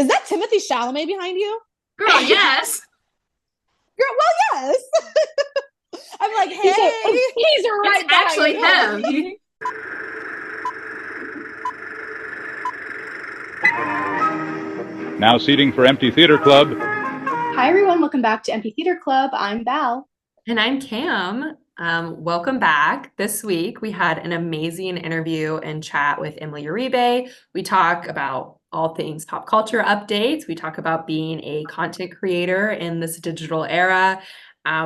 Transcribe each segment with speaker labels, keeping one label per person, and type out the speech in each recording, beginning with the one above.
Speaker 1: Is that Timothy Chalamet behind you?
Speaker 2: Girl, yes.
Speaker 1: Girl, well, yes. I'm like, hey.
Speaker 3: He's right
Speaker 2: It's actually him.
Speaker 4: Now seating for Empty Theater Club.
Speaker 3: Hi, everyone. Welcome back to Empty Theater Club. I'm Val.
Speaker 2: And I'm Cam. Welcome back. This week, we had an amazing interview and chat with Emily Uribe. We talk about all things pop culture updates. We talk about being a content creator in this digital era.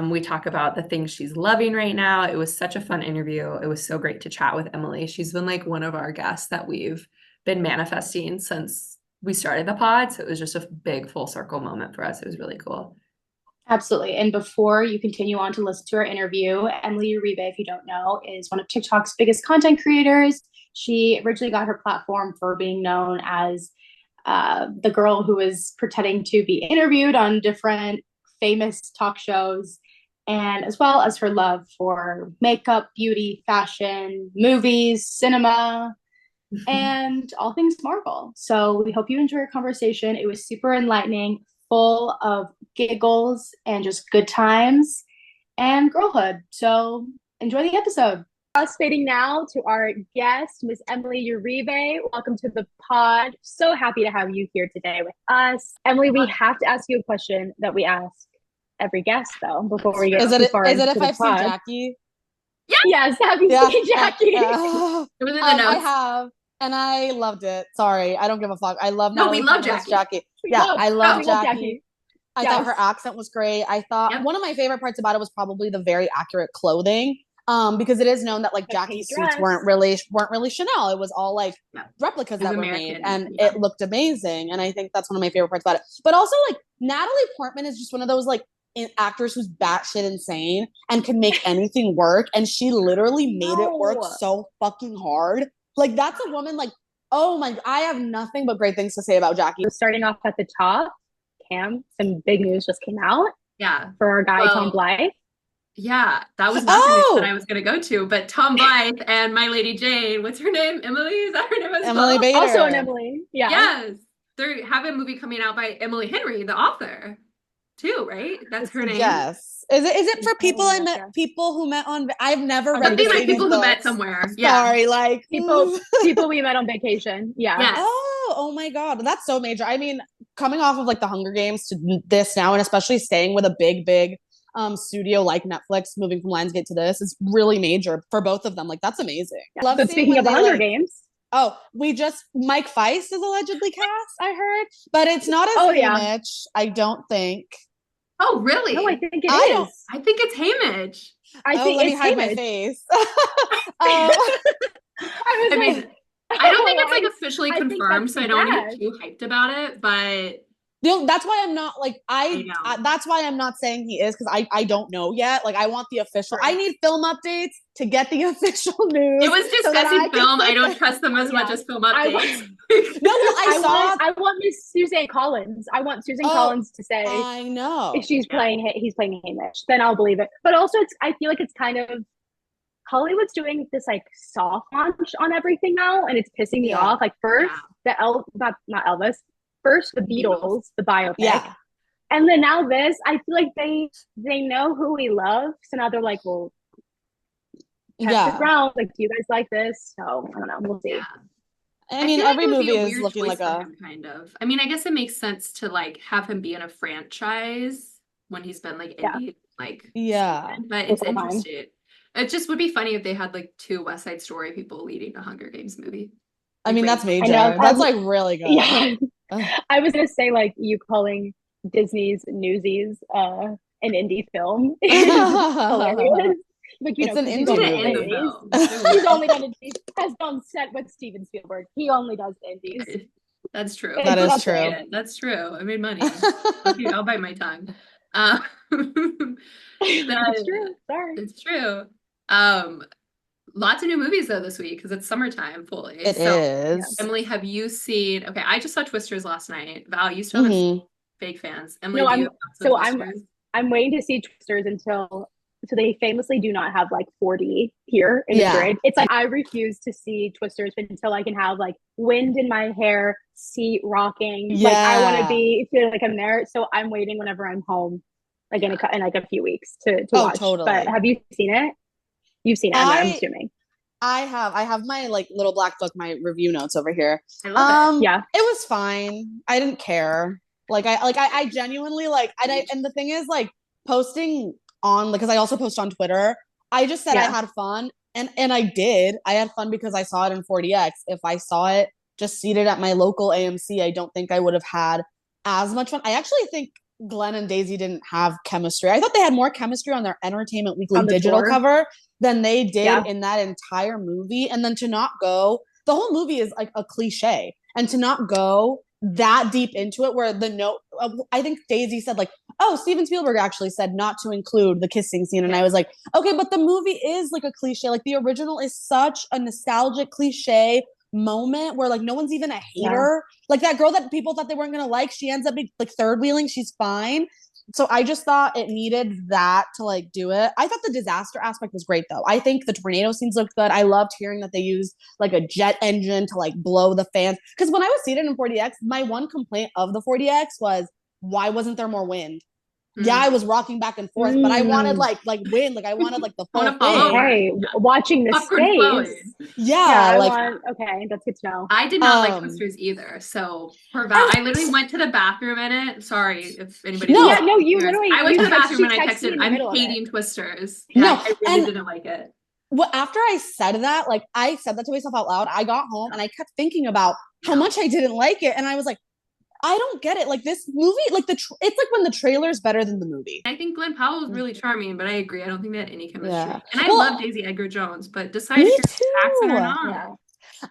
Speaker 2: We talk about the things she's loving right now. It was such a fun interview. It was so great to chat with Emily. She's been like one of our guests that we've been manifesting since we started the pod. So it was just a big full circle moment for us. It was really cool.
Speaker 3: Absolutely. And before you continue on to listen to our interview, Emily Uribe, if you don't know, is one of TikTok's biggest content creators. She originally got her platform for being known as the girl who was pretending to be interviewed on different famous talk shows, and as well as her love for makeup, beauty, fashion, movies, cinema, and all things Marvel. So we hope you enjoy our conversation. It was super enlightening, full of giggles and just good times and girlhood. So enjoy the episode. Us fading now to our guest, Miss Emily Uribe. Welcome to the pod. So happy to have you here today with us. Emily, we have to ask you a question that we ask every guest, though, before we get too far into the pod. Is it if I've seen Jackie? Yes, have you seen Jackie?
Speaker 1: I have. And I loved it. Sorry, I don't give a fuck. I love
Speaker 2: we love Jackie.
Speaker 1: I love Jackie. I thought her accent was great. I thought one of my favorite parts about it was probably the very accurate clothing. Because it is known that like Jackie's suits weren't really Chanel. It was all like replicas that were made, and it looked amazing. And I think that's one of my favorite parts about it. But also like Natalie Portman is just one of those like actors who's batshit insane and can make anything work. And she literally made it work so fucking hard. Like, that's a woman, like, oh my, I have nothing but great things to say about Jackie. Starting off at the top, Cam, some big news just came out.
Speaker 2: Yeah.
Speaker 1: For our guy, Tom Blythe.
Speaker 2: Yeah, that was not the news that I was going to go to, but Tom Blythe and my lady Jane, what's her name? Emily? Is that her name as well?
Speaker 1: Emily Bader.
Speaker 3: Also an Emily. Yeah.
Speaker 2: Yes. They have a movie coming out by Emily Henry, the author, too, right? That's her name.
Speaker 1: Yes. Is it for people who met on? I've never read.
Speaker 2: Something like people who met somewhere.
Speaker 1: Sorry, like
Speaker 3: people we met on vacation. Yeah.
Speaker 2: Yes.
Speaker 1: Oh my God, that's so major. I mean, coming off of like the Hunger Games to this now, and especially staying with a big studio like Netflix, moving from Lionsgate to this is really major for both of them. Like, that's amazing.
Speaker 3: Yeah. Love. But speaking of the Hunger Games.
Speaker 1: Oh, Mike Feist is allegedly cast, I heard, but it's not as Haymitch, I don't think.
Speaker 2: Oh, really?
Speaker 3: No, I think it is.
Speaker 2: I think it's Haymitch.
Speaker 3: I think
Speaker 1: let
Speaker 3: it's
Speaker 1: me hide
Speaker 3: Haymitch.
Speaker 1: my face.
Speaker 2: I don't think it's like officially confirmed, so I don't want to get too hyped about it, but
Speaker 1: that's why I'm not like that's why I'm not saying he is, because I don't know yet. Like, I want the official. I need film updates to get the official news.
Speaker 2: It was discussing film. I don't trust them as much as film updates.
Speaker 3: I want Miss Suzanne Collins. I want Susan Collins to say.
Speaker 1: I know
Speaker 3: if he's playing Haymitch, then I'll believe it. But also, I feel like it's kind of Hollywood's doing this like soft launch on everything now, and it's pissing me off. Like first not Elvis. First, the Beatles, the biopic. And then now this, I feel like they know who we love. So now they're like, well, test the ground. Like, do you guys like this? So I don't know. We'll see. Yeah.
Speaker 1: I mean, every movie is looking like a
Speaker 2: kind of. I mean, I guess it makes sense to like have him be in a franchise when he's been like indie, like but it's interesting. It just would be funny if they had like two West Side Story people leading a Hunger Games movie.
Speaker 1: I mean, that's major. That's like really good.
Speaker 3: Yeah. I was gonna say, like, you calling Disney's Newsies an indie film is hilarious. Like,
Speaker 1: it's an indie movie.
Speaker 3: He's only done indies. Has done set with Steven Spielberg. He only does indies.
Speaker 2: That's true.
Speaker 1: That is true.
Speaker 2: That's true. I made money. I'll bite my tongue.
Speaker 3: It's true. Sorry.
Speaker 2: It's true. Lots of new movies though this week because it's summertime fully.
Speaker 1: It is.
Speaker 2: Emily, have you seen? Okay, I just saw Twisters last night. Val, you still have fake fans. Emily,
Speaker 3: I'm waiting to see Twisters until so they famously do not have like 4D here in Madrid. It's like I refuse to see Twisters until I can have like wind in my hair, seat rocking. Yeah. Like I want to be feeling like I'm there. So I'm waiting whenever I'm home, like in like a few weeks to watch.
Speaker 1: Totally.
Speaker 3: But have you seen it? You've seen it, I'm assuming.
Speaker 1: I have my like little black book, my review notes over here.
Speaker 2: I love it.
Speaker 3: Yeah,
Speaker 1: it was fine. I didn't care. I genuinely like, and the thing is like posting on, because I also post on Twitter. I just said I had fun, and I did. I had fun because I saw it in 4DX. If I saw it just seated at my local AMC, I don't think I would have had as much fun. I actually think Glenn and Daisy didn't have chemistry. I thought they had more chemistry on their Entertainment Weekly digital cover than they did in that entire movie. And then to not go, the whole movie is like a cliche, and to not go that deep into it, where the note, I think Daisy said like, oh, Steven Spielberg actually said not to include the kissing scene. And I was like, okay, but the movie is like a cliche. Like the original is such a nostalgic cliche moment where like no one's even a hater. Like that girl that people thought they weren't gonna like, she ends up being like third wheeling, she's fine. So I just thought it needed that to like do it. I thought the disaster aspect was great though. I think the tornado scenes looked good. I loved hearing that they used like a jet engine to like blow the fans. Because when I was seated in 4DX, my one complaint of the 4DX was, why wasn't there more wind? Yeah, I was rocking back and forth, but I wanted like wind, like I wanted like the full thing.
Speaker 3: Okay, watching the space.
Speaker 1: Yeah, like
Speaker 3: okay, that's good to know.
Speaker 2: I did not like Twisters either, so I literally went to the bathroom in it. Sorry if anybody.
Speaker 3: You literally.
Speaker 2: I went to the bathroom and I texted, "I'm hating Twisters." No, I really didn't like it.
Speaker 1: Well, after I said that, like I said that to myself out loud, I got home and I kept thinking about how much I didn't like it, and I was like, I don't get it. Like this movie, like it's like when the trailer's better than the movie.
Speaker 2: I think Glenn Powell was really charming, but I agree. I don't think they had any chemistry. Yeah. And I love Daisy Edgar Jones, but decide if you're Jackson or not. Yeah.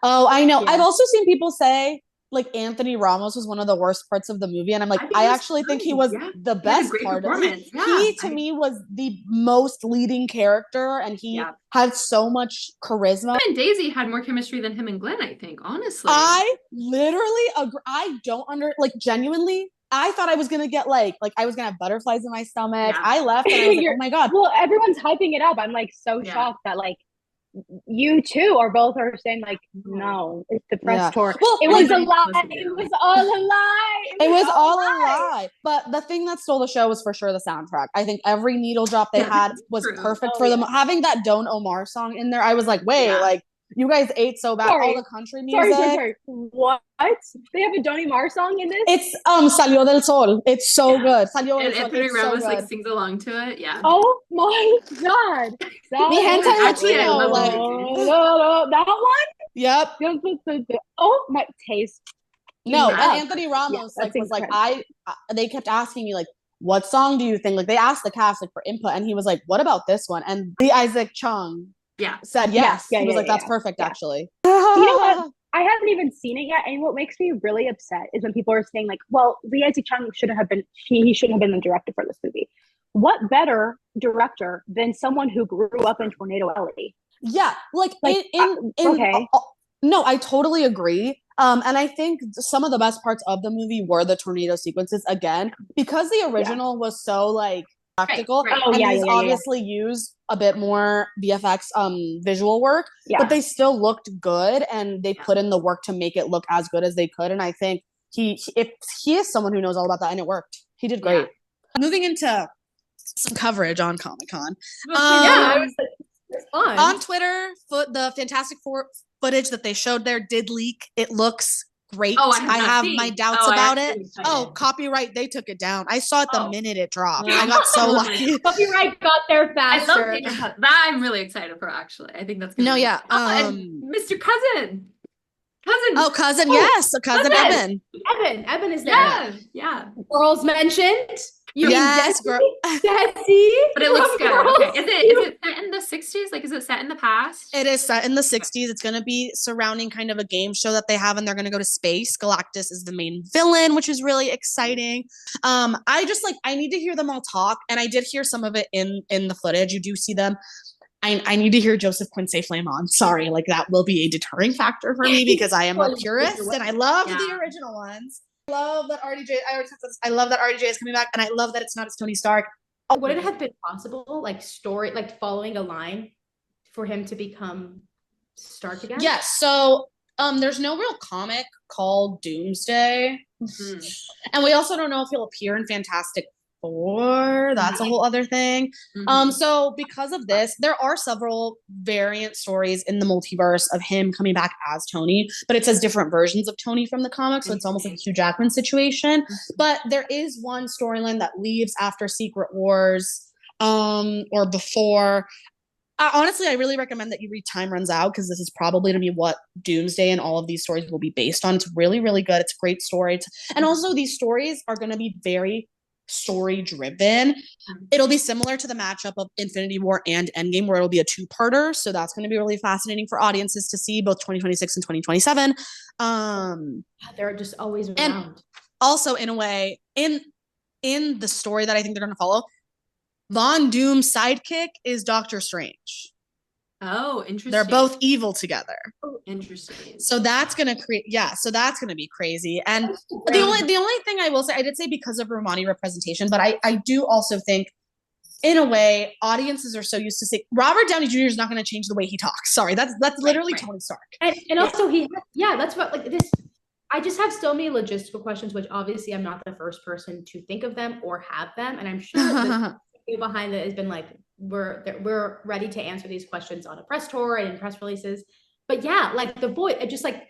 Speaker 1: Oh, I know. Yeah. I've also seen people say like Anthony Ramos was one of the worst parts of the movie, and I'm like, I actually think he was the best part of it. He to me was the most leading character, and he had so much charisma.
Speaker 2: And Daisy had more chemistry than him and Glenn, I think, honestly.
Speaker 1: I literally agree. I don't genuinely, I thought I was gonna get like I was gonna have butterflies in my stomach. I left and I was like, oh my god.
Speaker 3: Well, everyone's hyping it up. I'm like so shocked that like you two are saying like, no, it's the press tour. Well, it was a lie. It was all a lie.
Speaker 1: It was all a lie. But the thing that stole the show was for sure the soundtrack. I think every needle drop they had was perfect for them. Having that Don Omar song in there, I was like, wait, like you guys ate so bad. All the country music.
Speaker 3: Sorry. What? They have a Don Omar song in this?
Speaker 1: It's Salió del Sol. It's so good. Salió del Sol.
Speaker 2: Anthony Ramos like sings along to it. Yeah.
Speaker 3: Oh my god.
Speaker 1: Mi gente Latino.
Speaker 3: That one?
Speaker 1: Yep.
Speaker 3: Oh my taste.
Speaker 1: No, and Anthony Ramos was like, they kept asking me like, what song do you think? Like they asked the cast like for input, and he was like, what about this one? And the Isaac Chung said yes. He was like, that's perfect actually.
Speaker 3: You know what? I haven't even seen it yet, and what makes me really upset is when people are saying like, well, Lee Isaac Chung shouldn't have been the director for this movie. What better director than someone who grew up in Tornado Alley?
Speaker 1: Yeah, no, I totally agree. And I think some of the best parts of the movie were the tornado sequences again, because the original was so like practical. Right. Oh, and these obviously used a bit more VFX visual work, but they still looked good, and they put in the work to make it look as good as they could. And I think he is someone who knows all about that, and it worked. He did great. Moving into some coverage on Comic-Con.
Speaker 3: It was fun.
Speaker 1: On Twitter, the Fantastic Four footage that they showed there did leak. It looks great. I have my doubts about it. Copyright, they took it down. I saw it the minute it dropped. I got so lucky.
Speaker 3: Copyright got there faster.
Speaker 2: I love that. I'm really excited for actually. I think that's gonna Mr. Cousin.
Speaker 1: Cousin, yes. Cousin Evan.
Speaker 3: Evan is there.
Speaker 2: Yeah.
Speaker 3: Girls mentioned.
Speaker 1: Yes, girl.
Speaker 3: Desi.
Speaker 2: But it looks good. Okay. Is it set in the 60s? Like, is it set in the past?
Speaker 1: It is set in the 60s. It's going to be surrounding kind of a game show that they have, and they're going to go to space. Galactus is the main villain, which is really exciting. I need to hear them all talk, and I did hear some of it in the footage. You do see them. I need to hear Joseph Quincy Flamon. Sorry, like that will be a deterring factor for me because I am a purist and I love the original ones. I love that RDJ. I love that RDJ is coming back, and I love that it's not as Tony Stark.
Speaker 3: would it have been possible, like following a line for him to become Stark again?
Speaker 1: Yes. So there's no real comic called Doomsday. And we also don't know if he'll appear in Fantastic Four. That's a whole other thing. So because of this, there are several variant stories in the multiverse of him coming back as Tony, but it says different versions of Tony from the comics, so it's almost like a Hugh Jackman situation. But there is one storyline that leaves after Secret Wars, or before. Honestly, I really recommend that you read Time Runs Out, because this is probably going to be what Doomsday and all of these stories will be based on. It's really, really good. It's a great story. And also, these stories are going to be very story driven. It'll be similar to the matchup of Infinity War and Endgame, where it'll be a two-parter. So that's going to be really fascinating for audiences to see, both 2026 and 2027.
Speaker 3: They're just always around.
Speaker 1: And also, in a way, in the story that I think they're going to follow, Von Doom's sidekick is Doctor Strange.
Speaker 2: Oh, interesting.
Speaker 1: They're both evil together.
Speaker 2: Oh, interesting.
Speaker 1: So that's gonna so that's gonna be crazy. And the only thing I will say, I did say because of Romani representation, but I do also think, in a way, audiences are so used to saying Robert Downey Jr. is not going to change the way he talks. Sorry, that's literally Tony Stark.
Speaker 3: And also that's what, like, this. I just have so many logistical questions, which obviously I'm not the first person to think of them or have them, and I'm sure the people behind it has been like, we're ready to answer these questions on a press tour and in press releases. But yeah, like the voice, just like,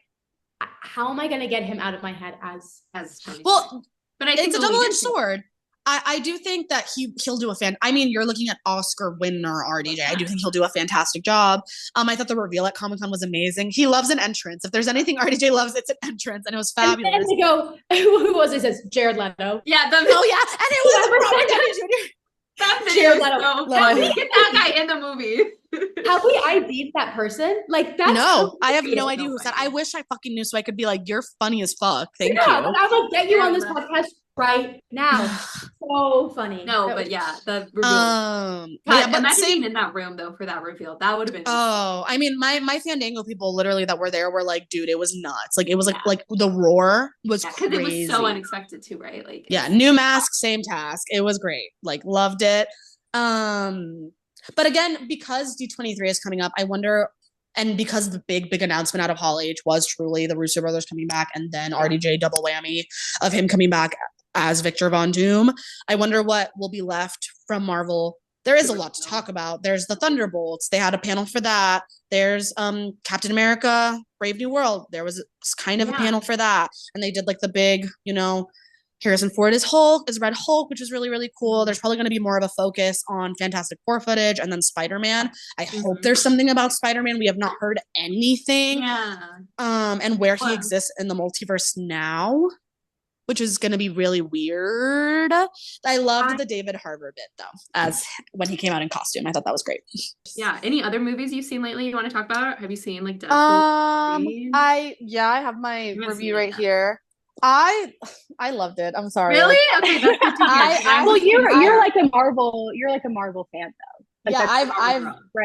Speaker 3: how am I going to get him out of my head as Tony?
Speaker 1: Well, but I think it's a double-edged sword. I do think that he'll do I mean, you're looking at Oscar winner RDJ. I do think he'll do a fantastic job. I thought the reveal at Comic-Con was amazing. He loves an entrance. If there's anything RDJ loves, it's an entrance, and it was fabulous.
Speaker 3: And they go, who was it? It says Jared Leto.
Speaker 2: Yeah.
Speaker 1: And it was Robert Downey Jr.
Speaker 2: That video is so funny. Get that guy in the movie.
Speaker 3: Have we ID'd that person? Like, that's
Speaker 1: no, I have no idea who said. I wish I fucking knew so I could be like, you're funny as fuck. Thank you.
Speaker 3: But I will get you on this podcast right now. So funny.
Speaker 2: No, but yeah, the reveal. But imagine being in that room though for that reveal. That would have been.
Speaker 1: Oh, I mean, my Fandango people literally that were there were like, dude, it was nuts. Like, it was like the roar was crazy.
Speaker 2: Because it was so unexpected too, right? Like,
Speaker 1: new mask, same task. It was great. Like, loved it. But again, because D23 is coming up, I wonder. And because the big announcement out of Hall H was truly the Russo brothers coming back, and then RDJ double whammy of him coming back as Victor Von Doom, I wonder what will be left from Marvel. There is a lot to talk about. There's the Thunderbolts. They had a panel for that. There's Captain America, Brave New World. There was kind of a panel for that. And they did like the big, Harrison Ford is Red Hulk, which is really, really cool. There's probably going to be more of a focus on Fantastic Four footage and then Spider-Man. I hope there's something about Spider-Man. We have not heard anything. And where he exists in the multiverse now, which is going to be really weird. I loved the David Harbour bit though, as when he came out in costume. I thought that was great.
Speaker 2: Yeah. Any other movies you've seen lately you want to talk about? Have you seen like Deadpool?
Speaker 1: I have my review right here. I loved it. I'm sorry.
Speaker 2: Really? Okay, that's good to hear.
Speaker 3: Well, you're like a Marvel fan though. Like,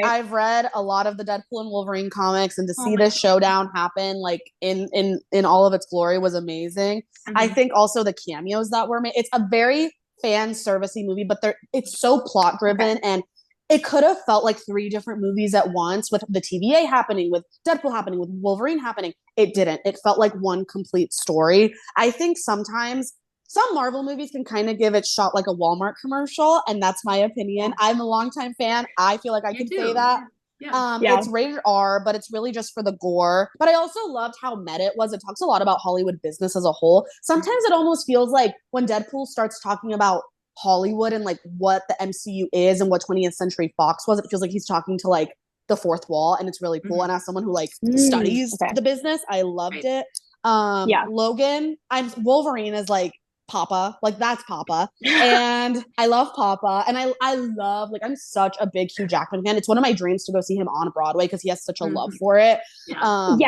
Speaker 1: I've read a lot of the Deadpool and Wolverine comics, and to see this showdown happen like in all of its glory was amazing. I think also the cameos that were made. It's a very fan servicey movie, but it's so plot driven and it could have felt like 3 different movies at once, with the TVA happening, with Deadpool happening, with Wolverine happening. It didn't. It felt like one complete story. I think sometimes some Marvel movies can kind of give it shot like a Walmart commercial, and that's my opinion. I'm a longtime fan. I feel like I can say that. It's rated R, but it's really just for the gore. But I also loved how meta it was. It talks a lot about Hollywood business as a whole. Sometimes it almost feels like when Deadpool starts talking about Hollywood and like what the MCU is and what 20th Century Fox was, it feels like he's talking to like the fourth wall, and it's really cool. And as someone who like studies the business, I loved it. Logan, Wolverine is like Papa, like that's Papa, and I love Papa, and I love, like, I'm such a big Hugh Jackman fan. It's one of my dreams to go see him on Broadway because he has such a love for it. But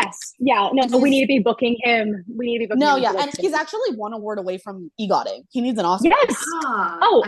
Speaker 3: we need to be booking him.
Speaker 1: And he's actually one award away from EGOTing. He needs an Oscar.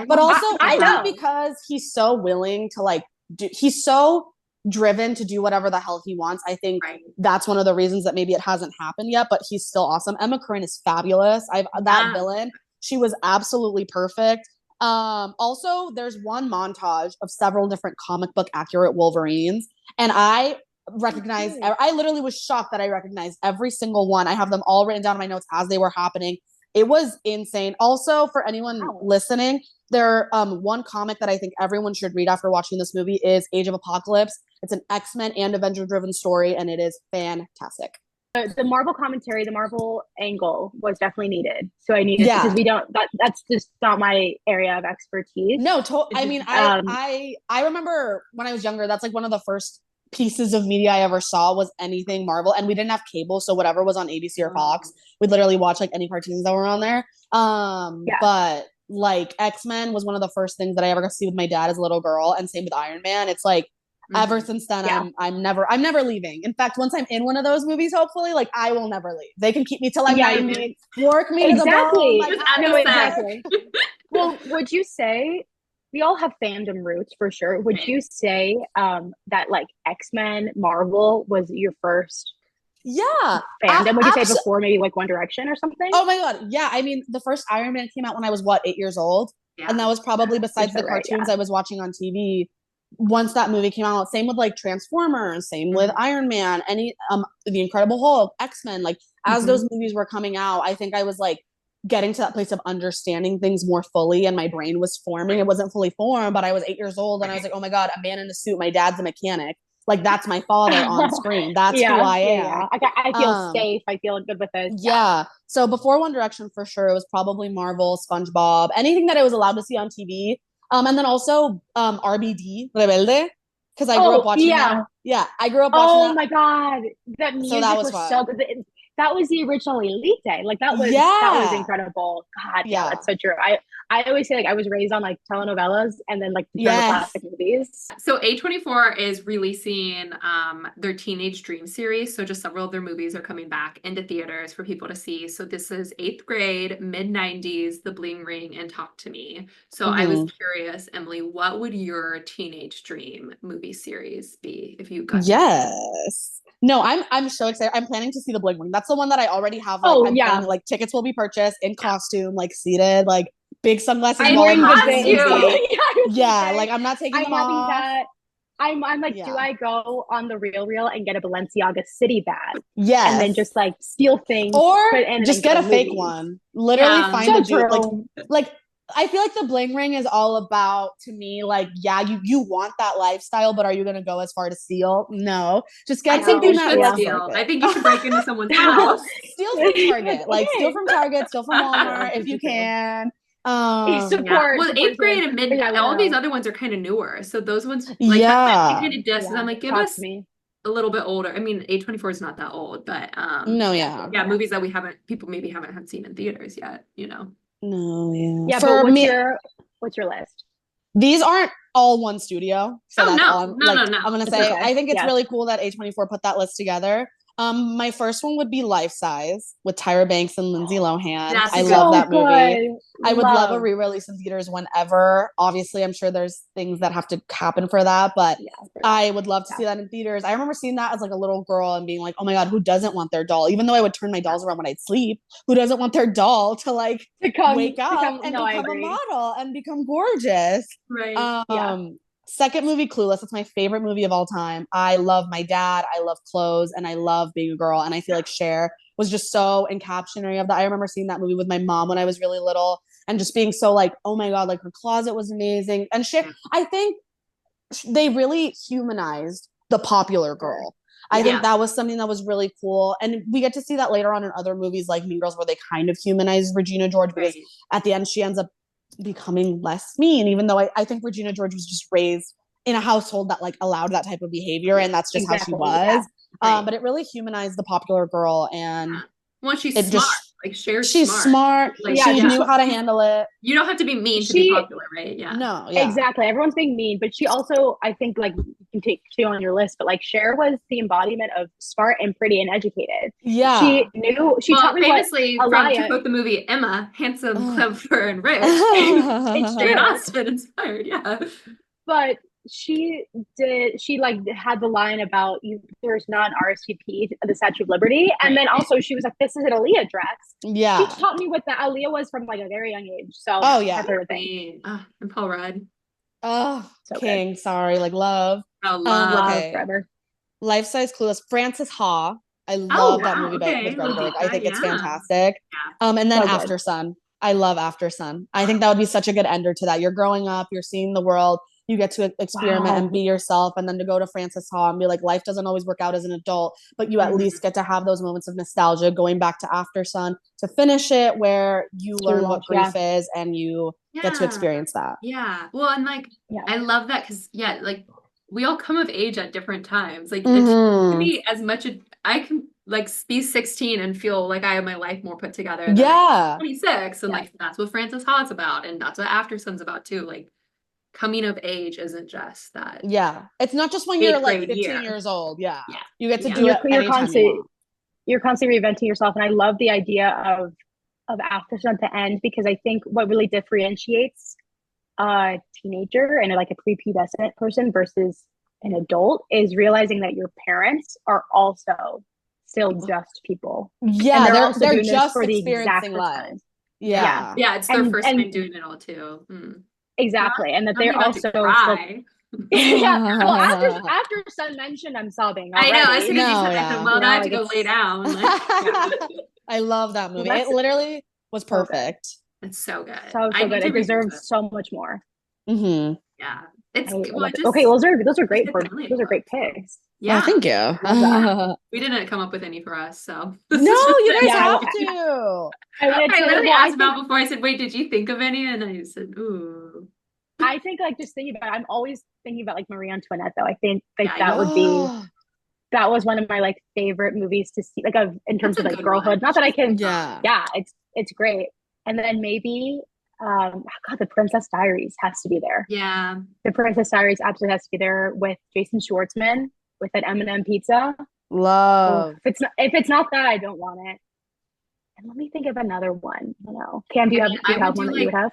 Speaker 3: But
Speaker 1: also I think because he's so willing to like he's so driven to do whatever the hell he wants. I think that's one of the reasons that maybe it hasn't happened yet, but he's still awesome. Emma Corrin is fabulous. That villain, she was absolutely perfect. Also, there's one montage of several different comic book accurate Wolverines, and I recognized. I literally was shocked that I recognized every single one. I have them all written down in my notes as they were happening. It was insane. Also, for anyone listening, there one comic that I think everyone should read after watching this movie is Age of Apocalypse. It's an X-Men and Avenger driven story, and it is fantastic.
Speaker 3: The Marvel commentary, the Marvel angle was definitely needed. So I needed because we don't. That's just not my area of expertise.
Speaker 1: No, I mean, I remember when I was younger. That's like one of the first pieces of media I ever saw was anything Marvel, and we didn't have cable, so whatever was on ABC or Fox, we'd literally watch like any cartoons that were on there. But like X-Men was one of the first things that I ever got to see with my dad as a little girl, and same with Iron Man. It's like ever since then, I'm never leaving. In fact, once I'm in one of those movies, hopefully, like I will never leave. They can keep me till I'm 90, work me to the bone. Like,
Speaker 3: exactly. Well, would you say we all have fandom roots for sure? Would you say that like X-Men, Marvel was your first fandom? Would you say before maybe like One Direction or something?
Speaker 1: Oh my god, yeah. I mean, the first Iron Man came out when I was 8 years old, and that was probably besides the cartoons I was watching on TV. Once that movie came out, same with like Transformers, same with Iron Man, any The Incredible Hulk, X-Men. Like as those movies were coming out, I think I was like getting to that place of understanding things more fully, and my brain was forming. It wasn't fully formed, but I was 8 years old, and I was like, oh my god, a man in a suit. My dad's a mechanic. Like that's my father on screen. That's who I am.
Speaker 3: Yeah. I feel safe. I feel good with this.
Speaker 1: Yeah. So before One Direction, for sure, it was probably Marvel, SpongeBob, anything that I was allowed to see on TV. And then also RBD, Rebelde, because I grew up watching that. Yeah, I grew up watching that.
Speaker 3: Oh my god, that music was so good. That was the original Elite. Like that was incredible. God, yeah, that's so true. I always say like I was raised on like telenovelas and then like the classic movies.
Speaker 2: So A24 is releasing their Teenage Dream series. So just several of their movies are coming back into theaters for people to see. So this is 8th grade, mid-90s, The Bling Ring, and Talk to Me. So I was curious, Emily, what would your Teenage Dream movie series be if you got
Speaker 1: No, I'm so excited. I'm planning to see The Bling Ring. That's the one that I already have. Like, planning, like tickets will be purchased in costume, like seated, like big sunglasses.
Speaker 3: I'm wearing
Speaker 1: like I'm not taking them off.
Speaker 3: I'm like, do I go on the Real and get a Balenciaga City bag?
Speaker 1: Yes.
Speaker 3: And then just like steal things,
Speaker 1: or just get a fake one. Literally find a dude. Like I feel like The Bling Ring is all about, to me, like, you want that lifestyle, but are you going to go as far to steal? No. Just get something that
Speaker 2: steal. I think you should break into someone's house.
Speaker 1: Steal from Target. Like, steal from Target, steal from Walmart if you can.
Speaker 2: Well, 8th grade and midnight, all these other ones are kind of newer. So those ones, like, that's kind of just, I'm like, give us a little bit older. I mean, A24 is not that old, but movies that people maybe haven't seen in theaters yet, you know.
Speaker 1: No,
Speaker 3: yeah. But what's your list?
Speaker 1: These aren't all one studio. So
Speaker 2: no.
Speaker 1: I'm gonna say I think it's really cool that A24 put that list together. My first one would be Life Size with Tyra Banks and Lindsay Lohan. I love that movie. I would love a re-release in theaters whenever. Obviously, I'm sure there's things that have to happen for that, but I would love to see that in theaters. I remember seeing that as like a little girl and being like, oh my god, who doesn't want their doll? Even though I would turn my dolls around when I'd sleep, who doesn't want their doll to like wake up and become a model and become gorgeous?
Speaker 2: Right.
Speaker 1: Second movie, Clueless. It's my favorite movie of all time. I love my dad. I love clothes, and I love being a girl. And I feel like Cher was just so encapsulating of that. I remember seeing that movie with my mom when I was really little, and just being so like, oh my god, like her closet was amazing. And Cher, I think they really humanized the popular girl. I think that was something that was really cool. And we get to see that later on in other movies like Mean Girls, where they kind of humanize Regina George, because at the end she ends up becoming less mean, even though I think Regina George was just raised in a household that like allowed that type of behavior, and that's just how she was. But it really humanized the popular girl, and
Speaker 2: she's smart. Like Cher's
Speaker 1: she's smart. Like, she knew how to handle it.
Speaker 2: You don't have to be mean to be popular, right?
Speaker 1: No,
Speaker 3: exactly. Everyone's being mean, but she also, I think, like, you can take two on your list, but like Cher was the embodiment of smart and pretty and educated.
Speaker 1: Yeah,
Speaker 3: she knew. She taught me
Speaker 2: famously to quote the movie Emma, handsome, clever, and rich. It's Jane Austen inspired. Yeah,
Speaker 3: but she like had the line about there's not an RSVP at the Statue of Liberty, and then also she was like, this is an Aaliyah dress.
Speaker 1: Yeah,
Speaker 3: she taught me what the Aaliyah was from like a very young age. So
Speaker 1: yeah,
Speaker 3: her thing.
Speaker 2: And Paul Rudd.
Speaker 1: Oh,
Speaker 3: So
Speaker 1: King,
Speaker 3: good.
Speaker 1: sorry, like love.
Speaker 2: Love.
Speaker 1: Okay.
Speaker 3: Forever.
Speaker 1: Life Size Clueless, Frances Ha. I love that movie
Speaker 2: okay.
Speaker 1: with Greta Gerwig. I think it's fantastic. And then
Speaker 3: So
Speaker 1: After Sun. I love After Sun. I think that would be such a good ender to that. You're growing up, you're seeing the world, you get to experiment and be yourself, and then to go to Frances Ha and be like, life doesn't always work out as an adult, but you at least get to have those moments of nostalgia going back to After Sun to finish it, where you learn what grief is and you get to experience that.
Speaker 2: Yeah. Well, and like, I love that because, like, we all come of age at different times. Like, it can be as much I can like be 16 and feel like I have my life more put together than 26, and like that's what Frances Ha's about, and that's what After Sun's about too. Like, coming of age isn't just that.
Speaker 1: Yeah, it's not just when you're like 15 years old. Yeah, you get to do it.
Speaker 3: You're constantly reinventing yourself, and I love the idea of After Sun to end, because I think what really differentiates a teenager and like a prepubescent person versus an adult is realizing that your parents are also still just people.
Speaker 1: Yeah, they're just for experiencing life.
Speaker 2: Yeah, it's their first time doing it all too.
Speaker 3: Exactly, and that they're also well, after Sun mentioned, I'm sobbing already.
Speaker 2: I know. As soon as you said, I said, well, now I have to go lay down.
Speaker 1: I love that movie. It literally was perfect.
Speaker 2: It's so good.
Speaker 3: So good. It deserves so much more.
Speaker 2: Yeah.
Speaker 3: Okay, those are great. Those are great picks.
Speaker 2: Yeah.
Speaker 1: Thank you.
Speaker 2: We didn't come up with any for us, so.
Speaker 1: No, you guys have to.
Speaker 3: I
Speaker 2: literally asked about before. I said, wait, did you think of any? And I said, ooh.
Speaker 3: I think like just thinking about it, I'm always thinking about like Marie Antoinette though. I think like that would be, that was one of my like favorite movies to see, like in terms of like girlhood. Not that I can, it's great. And then maybe, The Princess Diaries has to be there.
Speaker 2: Yeah.
Speaker 3: The Princess Diaries absolutely has to be there with Jason Schwartzman with that M&M pizza.
Speaker 1: Love.
Speaker 3: If it's not that, I don't want it. And let me think of another one. I don't know. Cam, do you have one that you would have?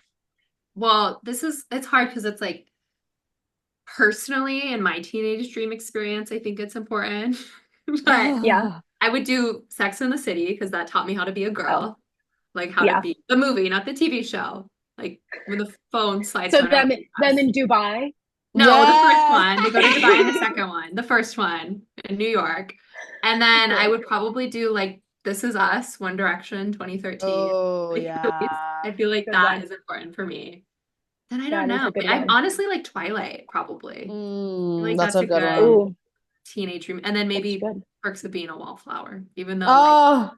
Speaker 2: Well, it's hard because it's like, personally in my teenage dream experience, I think it's important. But I would do Sex in the City because that taught me how to be a girl. Like how to be the movie, not the TV show. Like when the phone slides.
Speaker 3: So then in Dubai?
Speaker 2: No, the first one. They go to Dubai in the second one. The first one in New York. And then I would probably do like This Is Us, One Direction, 2013.
Speaker 1: Oh, yeah.
Speaker 2: I feel like that is important for me. Then I don't know. I'm honestly like Twilight, probably. Like
Speaker 1: that's a good one.
Speaker 2: Teenage dream. And then maybe Perks of Being a Wallflower. Even though like,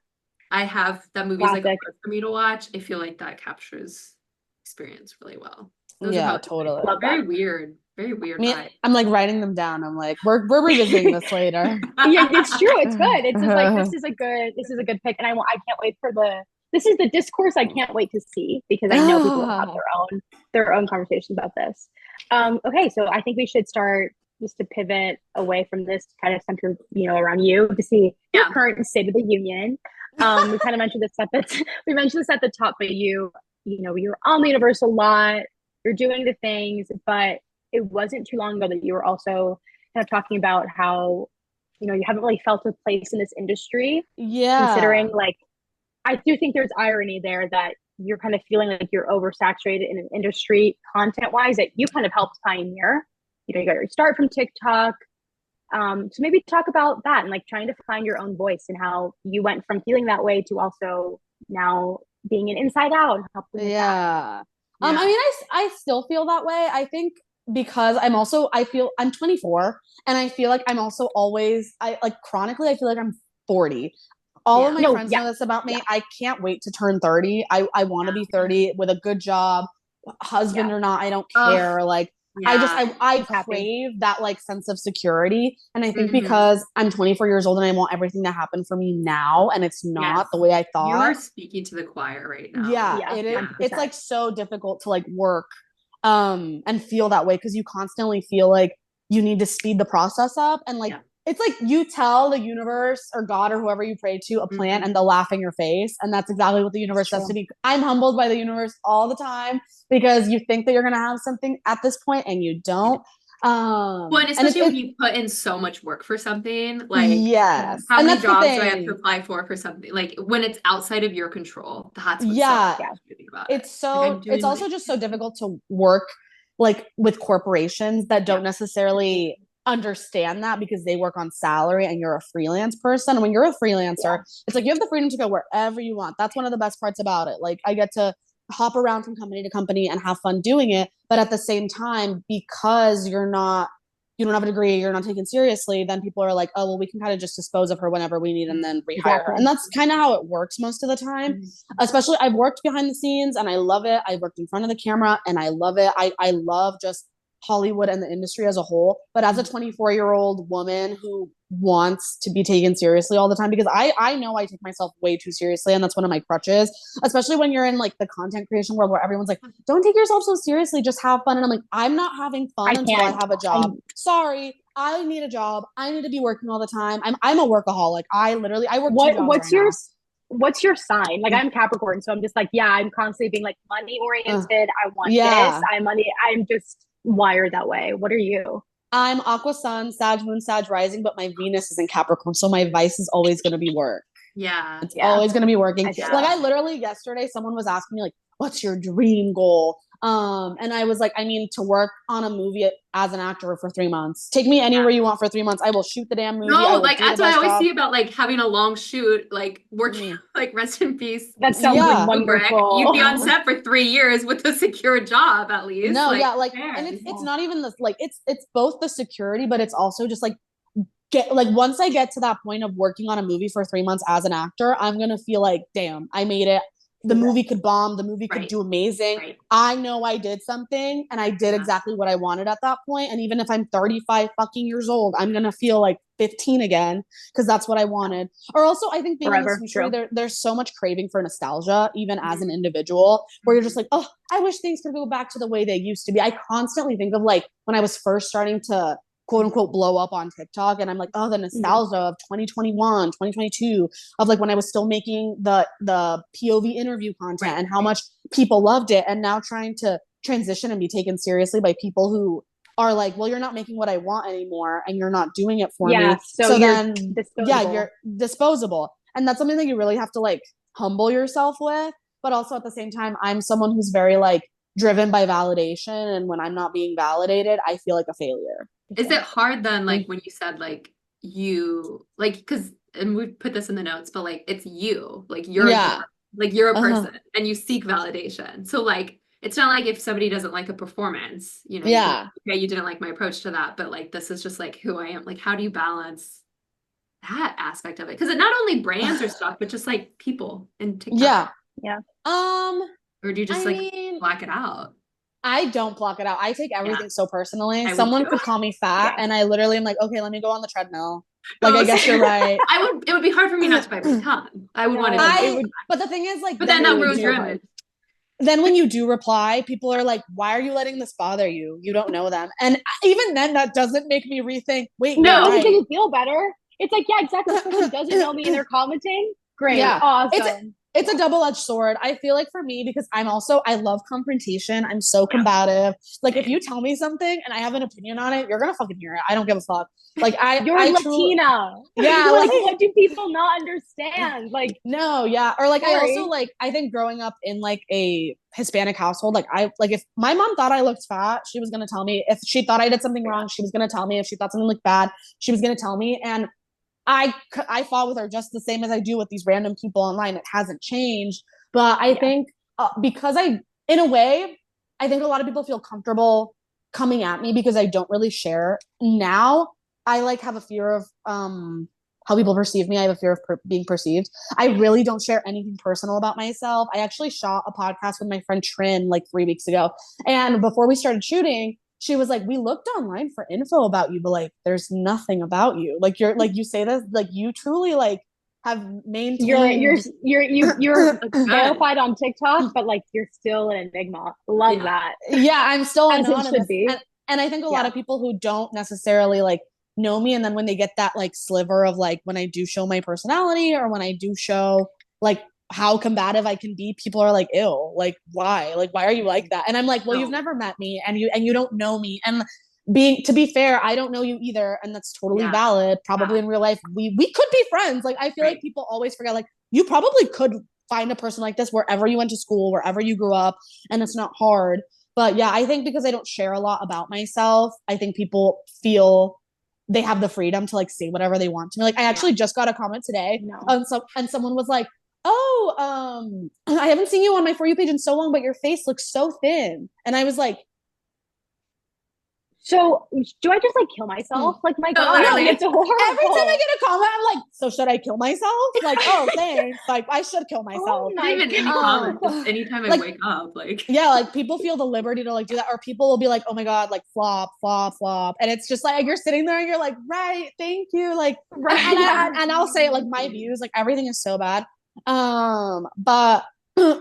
Speaker 2: I have that movie's like hard for me to watch, I feel like that captures experience really well. Those
Speaker 1: totally.
Speaker 2: Very weird. Very weird.
Speaker 1: I'm like writing them down. I'm like, we're revisiting this later.
Speaker 3: Yeah, it's true. It's good. It's just like this is a good pick, and I can't wait for this is the discourse I can't wait to see, because I know people will have their own conversations about this. Okay, so I think we should start just to pivot away from this, kind of center, around you to see your current state of the union. We kind of mentioned this at the top, but you're on the universe a lot. You're doing the things, but it wasn't too long ago that you were also kind of talking about how, you haven't really felt a place in this industry.
Speaker 1: Yeah.
Speaker 3: Considering like, I do think there's irony there that you're kind of feeling like you're oversaturated in an industry content-wise that you kind of helped pioneer. You got your start from TikTok. So maybe talk about that and like trying to find your own voice and how you went from feeling that way to also now being an Inside Out and helping.
Speaker 1: Yeah. I mean, I still feel that way. I think because I'm 24 and I feel like I'm also always, chronically, I feel like I'm 40. All of my friends know this about me. I can't wait to turn 30. I want to be 30 with a good job, husband or not. I don't care. I crave that like sense of security. And I think because I'm 24 years old and I want everything to happen for me now, and it's not the way I thought.
Speaker 2: You are speaking to the choir right now.
Speaker 1: Yeah, it is. 100%. It's like so difficult to like work and feel that way because you constantly feel like you need to speed the process up, and like it's like you tell the universe or God or whoever you pray to a plan and they'll laugh in your face, and that's exactly what the universe does to me. I'm humbled by the universe all the time because you think that you're going to have something at this point and you don't.
Speaker 2: Well, and especially when you put in so much work for something, like
Speaker 1: yes,
Speaker 2: how many jobs do I have to apply for something? Like when it's outside of your control, that's what's so frustrating about it.
Speaker 1: It's also just so difficult to work like with corporations that don't necessarily understand that because they work on salary and you're a freelance person. When you're a freelancer, it's like you have the freedom to go wherever you want. That's one of the best parts about it. Like I get to hop around from company to company and have fun doing it. But at the same time, because you don't have a degree, you're not taken seriously, then people are like, oh, well, we can kind of just dispose of her whenever we need and then rehire her. And that's kind of how it works most of the time. Especially I've worked behind the scenes and I love it. I worked in front of the camera and I love it. I love just Hollywood and the industry as a whole. But as a 24-year-old woman who wants to be taken seriously all the time, because I know I take myself way too seriously, and that's one of my crutches, especially when you're in like the content creation world where everyone's like, don't take yourself so seriously, just have fun. And I'm like, I'm not having fun until I have a job. Sorry, I need a job. I need to be working all the time. I'm a workaholic. I work 2 jobs
Speaker 3: what's your sign? Like I'm Capricorn, so I'm just like, I'm constantly being like money oriented. I want this. I'm just wired that way. What are you?
Speaker 1: I'm Aqua Sun, Sag Moon, Sag Rising, but my Venus is in Capricorn, so my vice is always going to be work. It's always going to be working. Like I literally yesterday, someone was asking me like, what's your dream goal? And I was like, I mean, to work on a movie as an actor for 3 months. Take me anywhere you want for 3 months. I will shoot the damn movie.
Speaker 2: No, like that's what I always see about like having a long shoot, like working, like rest in peace.
Speaker 3: That sounds wonderful.
Speaker 2: You'd be on set for 3 years with a secure job at least.
Speaker 1: No, and it's not even this, like it's both the security, but it's also just like once I get to that point of working on a movie for 3 months as an actor, I'm gonna feel like, damn, I made it. The movie could bomb. The movie could do amazing. I know I did something and I did exactly what I wanted at that point. And even if I'm 35 fucking years old, I'm going to feel like 15 again because that's what I wanted. Or also, I think being in this industry, there's so much craving for nostalgia, even as an individual, where you're just like, oh, I wish things could go back to the way they used to be. I constantly think of like when I was first starting to quote unquote blow up on TikTok. And I'm like, oh, the nostalgia of 2021, 2022, of like when I was still making the POV interview content and how much people loved it. And now trying to transition and be taken seriously by people who are like, well, you're not making what I want anymore and you're not doing it for me. So then, you're disposable. And that's something that you really have to like humble yourself with. But also at the same time, I'm someone who's very like driven by validation. And when I'm not being validated, I feel like a failure.
Speaker 2: Is it hard then, like when you said like you like, because and we put this in the notes, but like it's you, like you're you're a person and you seek validation. So like it's not like if somebody doesn't like a performance, you know, you didn't like my approach to that, but like this is just like who I am. Like how do you balance that aspect of it? Because it not only brands or stuff, but just like people and TikTok. Or do you just block it out?
Speaker 1: I don't block it out. I take everything so personally. Someone could call me fat and I literally am like, okay, let me go on the treadmill. Like, I guess you're right.
Speaker 2: It would be hard for me not to bite my tongue. I would want to.
Speaker 1: But the thing is like,
Speaker 2: but then that ruins your image.
Speaker 1: Then when you do reply, people are like, why are you letting this bother you? You don't know them. And even then that doesn't make me rethink, wait,
Speaker 3: no, it doesn't make you feel better. It's like, exactly. This person doesn't know me and they're commenting. Great. Awesome.
Speaker 1: It's a double-edged sword. I feel like for me, because I love confrontation. I'm so combative. Like if you tell me something and I have an opinion on it, you're going to fucking hear it. I don't give a fuck. Like
Speaker 3: you're Latina. Like what do people not understand? Like,
Speaker 1: no. Yeah. Or like, I also like, I think growing up in like a Hispanic household, like if my mom thought I looked fat, she was going to tell me. If she thought I did something wrong, she was going to tell me. If she thought something looked bad, she was going to tell me. And I fought with her just the same as I do with these random people online. It hasn't changed. But I think because in a way, I think a lot of people feel comfortable coming at me because I don't really share. Now, I like have a fear of how people perceive me. I have a fear of being perceived. I really don't share anything personal about myself. I actually shot a podcast with my friend Trin like 3 weeks ago. And before we started shooting, she was like, we looked online for info about you, but like, there's nothing about you. Like, you're like, you say this, like, you truly like have maintained.
Speaker 3: You're verified on TikTok, but like, you're still an enigma. Love that.
Speaker 1: Yeah, I'm still anonymous.
Speaker 3: It should be.
Speaker 1: And I think a lot of people who don't necessarily like know me, and then when they get that like sliver of like, when I do show my personality or when I do show like how combative I can be, people are like, ew, like why are you like that? And I'm like, well, you've never met me and you don't know me. And to be fair, I don't know you either, and that's totally valid. Probably in real life, we could be friends. Like, I feel like people always forget, like, you probably could find a person like this wherever you went to school, wherever you grew up, and it's not hard. But yeah, I think because I don't share a lot about myself, I think people feel they have the freedom to like say whatever they want to me. Like, I actually just got a comment today, and someone was like, "Oh, I haven't seen you on my For You page in so long, but your face looks so thin." And I was like,
Speaker 3: so do I just like kill myself? Like, my God, it's horrible.
Speaker 1: Every time I get a comment, I'm like, so should I kill myself? Like, oh, thanks. Like, I should kill myself.
Speaker 2: Not even any comments. Anytime I wake up, like,
Speaker 1: like, people feel the liberty to like do that, or people will be like, oh my God, like flop, and it's just like you're sitting there and you're like, right, thank you, like, and I'll say like my views, like everything is so bad, but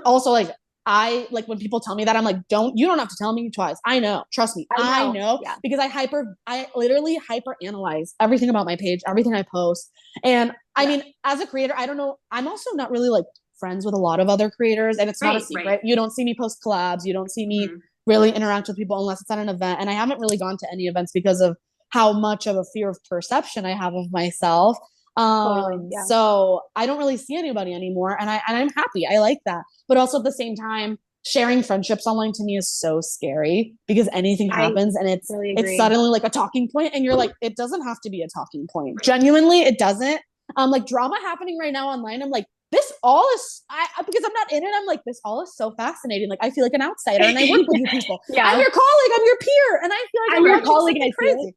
Speaker 1: also like, I like when people tell me that, I'm like, you don't have to tell me twice. I know, trust me, I know. Because I literally hyper analyze everything about my page, everything I post. And I mean, as a creator, I don't know, I'm also not really like friends with a lot of other creators, and it's not a secret. You don't see me post collabs, you don't see me really interact with people unless it's at an event. And I haven't really gone to any events because of how much of a fear of perception I have of myself. So I don't really see anybody anymore, and I'm happy. I like that. But also at the same time, sharing friendships online to me is so scary because anything happens and it's suddenly like a talking point, and you're like, it doesn't have to be a talking point. Genuinely, it doesn't. Like, drama happening right now online, I'm like, this all is because I'm not in it, I'm like, this all is so fascinating. Like, I feel like an outsider, and I work with you people. I'm your colleague, I'm your peer, and I feel like I'm your colleague, and I crazy.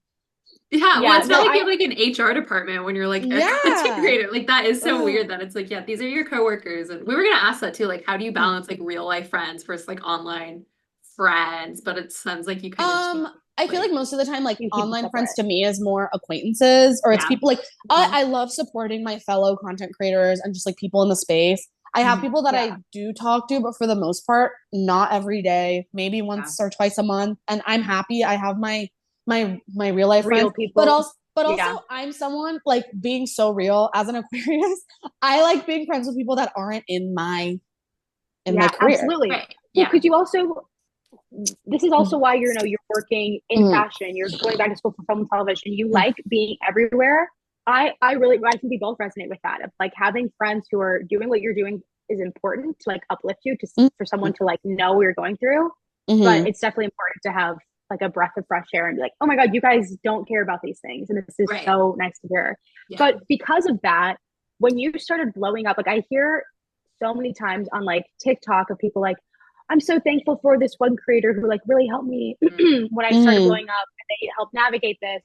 Speaker 2: Well, it's not like you have like an HR department when you're like a content creator. Like, that is so weird that it's like, these are your coworkers. And we were gonna ask that too, like, how do you balance like real life friends versus like online friends? But it sounds like you kind of
Speaker 1: I feel like most of the time, like, online friends to me is more acquaintances, or it's people like I love supporting my fellow content creators and just like people in the space. I have people that I do talk to, but for the most part, not every day, maybe once or twice a month. And I'm happy. I have my real life friends, people. But also I'm someone, like, being so real as an Aquarius, I like being friends with people that aren't in my career.
Speaker 3: Absolutely. Well, because you also, this is also why you're working in fashion, you're going back to school for film and television, you like being everywhere. I think we both resonate with that, of like having friends who are doing what you're doing is important to like uplift you, to for someone to like know what you're going through. But it's definitely important to have like a breath of fresh air and be like, oh my God, you guys don't care about these things, and this is so nice to hear. But because of that, when you started blowing up, like, I hear so many times on like TikTok of people like, I'm so thankful for this one creator who like really helped me when I started blowing up, and they helped navigate this.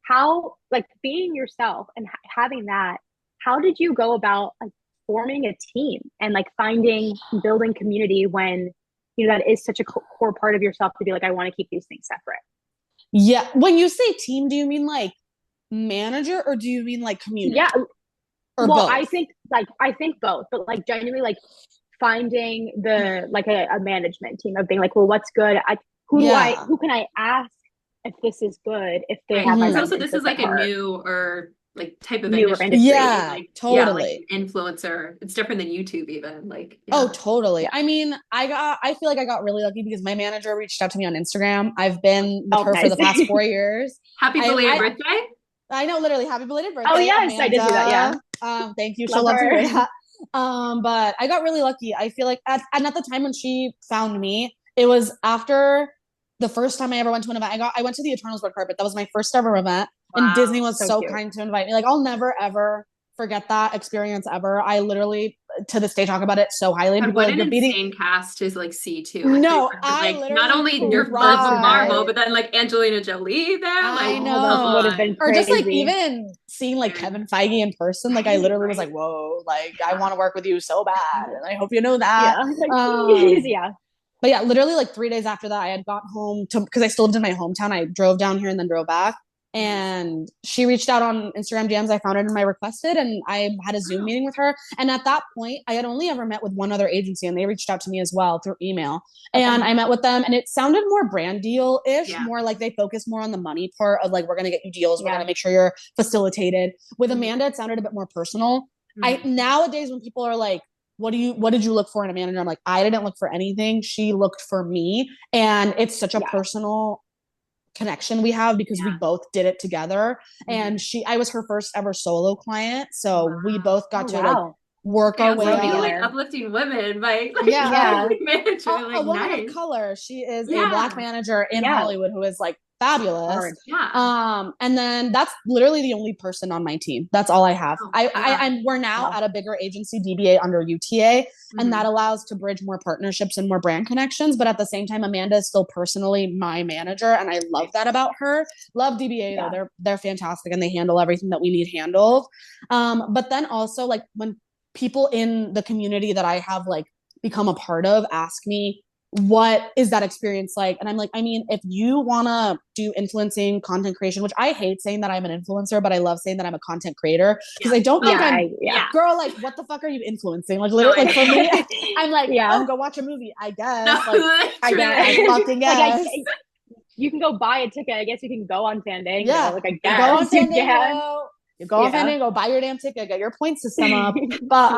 Speaker 3: How, like, being yourself and having that, how did you go about like forming a team and like building community when that is such a core part of yourself, to be like, I want to keep these things separate?
Speaker 1: Yeah. When you say team, do you mean like manager, or do you mean like community?
Speaker 3: Yeah.
Speaker 1: Or
Speaker 3: well,
Speaker 1: both?
Speaker 3: I think both, but like genuinely like finding the like a management team of being like, well, what's good? Who can I ask if this is good, if they have my
Speaker 2: also this is like a new or like type of
Speaker 3: industry.
Speaker 2: Like,
Speaker 1: totally.
Speaker 2: like influencer. It's different than YouTube even. Like,
Speaker 1: oh, totally. I mean, I feel like I got really lucky because my manager reached out to me on Instagram. I've been with her for the past 4 years.
Speaker 2: Happy belated birthday.
Speaker 1: I know, literally, happy belated birthday.
Speaker 3: Oh yes, Amanda. I did do that.
Speaker 1: Thank you. She'll love to hear that. But I got really lucky. I feel like at the time when she found me, it was after the first time I ever went to an event. I went to the Eternals red carpet. That was my first ever event. Wow, and Disney was so kind to invite me. Like, I'll never ever forget that experience ever. I literally, to this day, talk about it so highly.
Speaker 2: And what an insane cast to like see too.
Speaker 1: No,
Speaker 2: I like not only your friends with Marvel, but then like Angelina Jolie there.
Speaker 1: I
Speaker 2: like,
Speaker 1: know,
Speaker 3: would have been crazy.
Speaker 1: Or just like even seeing like Kevin Feige in person. Like, I literally was like, whoa, like I want to work with you so bad, and I hope you know that. But yeah, literally like 3 days after that, I had got home because I still lived in my hometown. I drove down here and then drove back. And she reached out on Instagram DMs. I found it in my requested, and I had a Zoom meeting with her. And at that point, I had only ever met with one other agency, and they reached out to me as well through email. And I met with them, and it sounded more brand deal-ish, more like they focus more on the money part of like, we're going to get you deals. We're going to make sure you're facilitated. With Amanda, it sounded a bit more personal. Nowadays, when people are like, what did you look for in a manager? I'm like, I didn't look for anything. She looked for me. And it's such a personal connection we have because we both did it together. And I was her first ever solo client. So we both got to like work our way
Speaker 2: up.
Speaker 1: up.
Speaker 2: Like uplifting women by like manager.
Speaker 1: A woman of color. She is a Black manager in Hollywood who is like fabulous. And then that's literally the only person on my team. That's all I have. We're now at a bigger agency, DBA under UTA, and that allows to bridge more partnerships and more brand connections. But at the same time, Amanda is still personally my manager, and I love that about her. Love DBA though; they're fantastic and they handle everything that we need handled. But then also like when people in the community that I have like become a part of ask me, what is that experience like? And I'm like, I mean, if you want to do influencing content creation, which I hate saying that I'm an influencer, but I love saying that I'm a content creator because I don't think girl, like, what the fuck are you influencing? Like literally, like for me, I'm like, go watch a movie, I guess. I guess. I fucking guess.
Speaker 3: You can go buy a ticket. I guess you can go on Fandango.
Speaker 1: Yeah.
Speaker 3: Like I guess.
Speaker 1: Go on Fandango. You go on Fandango, buy your damn ticket, get your point system up. But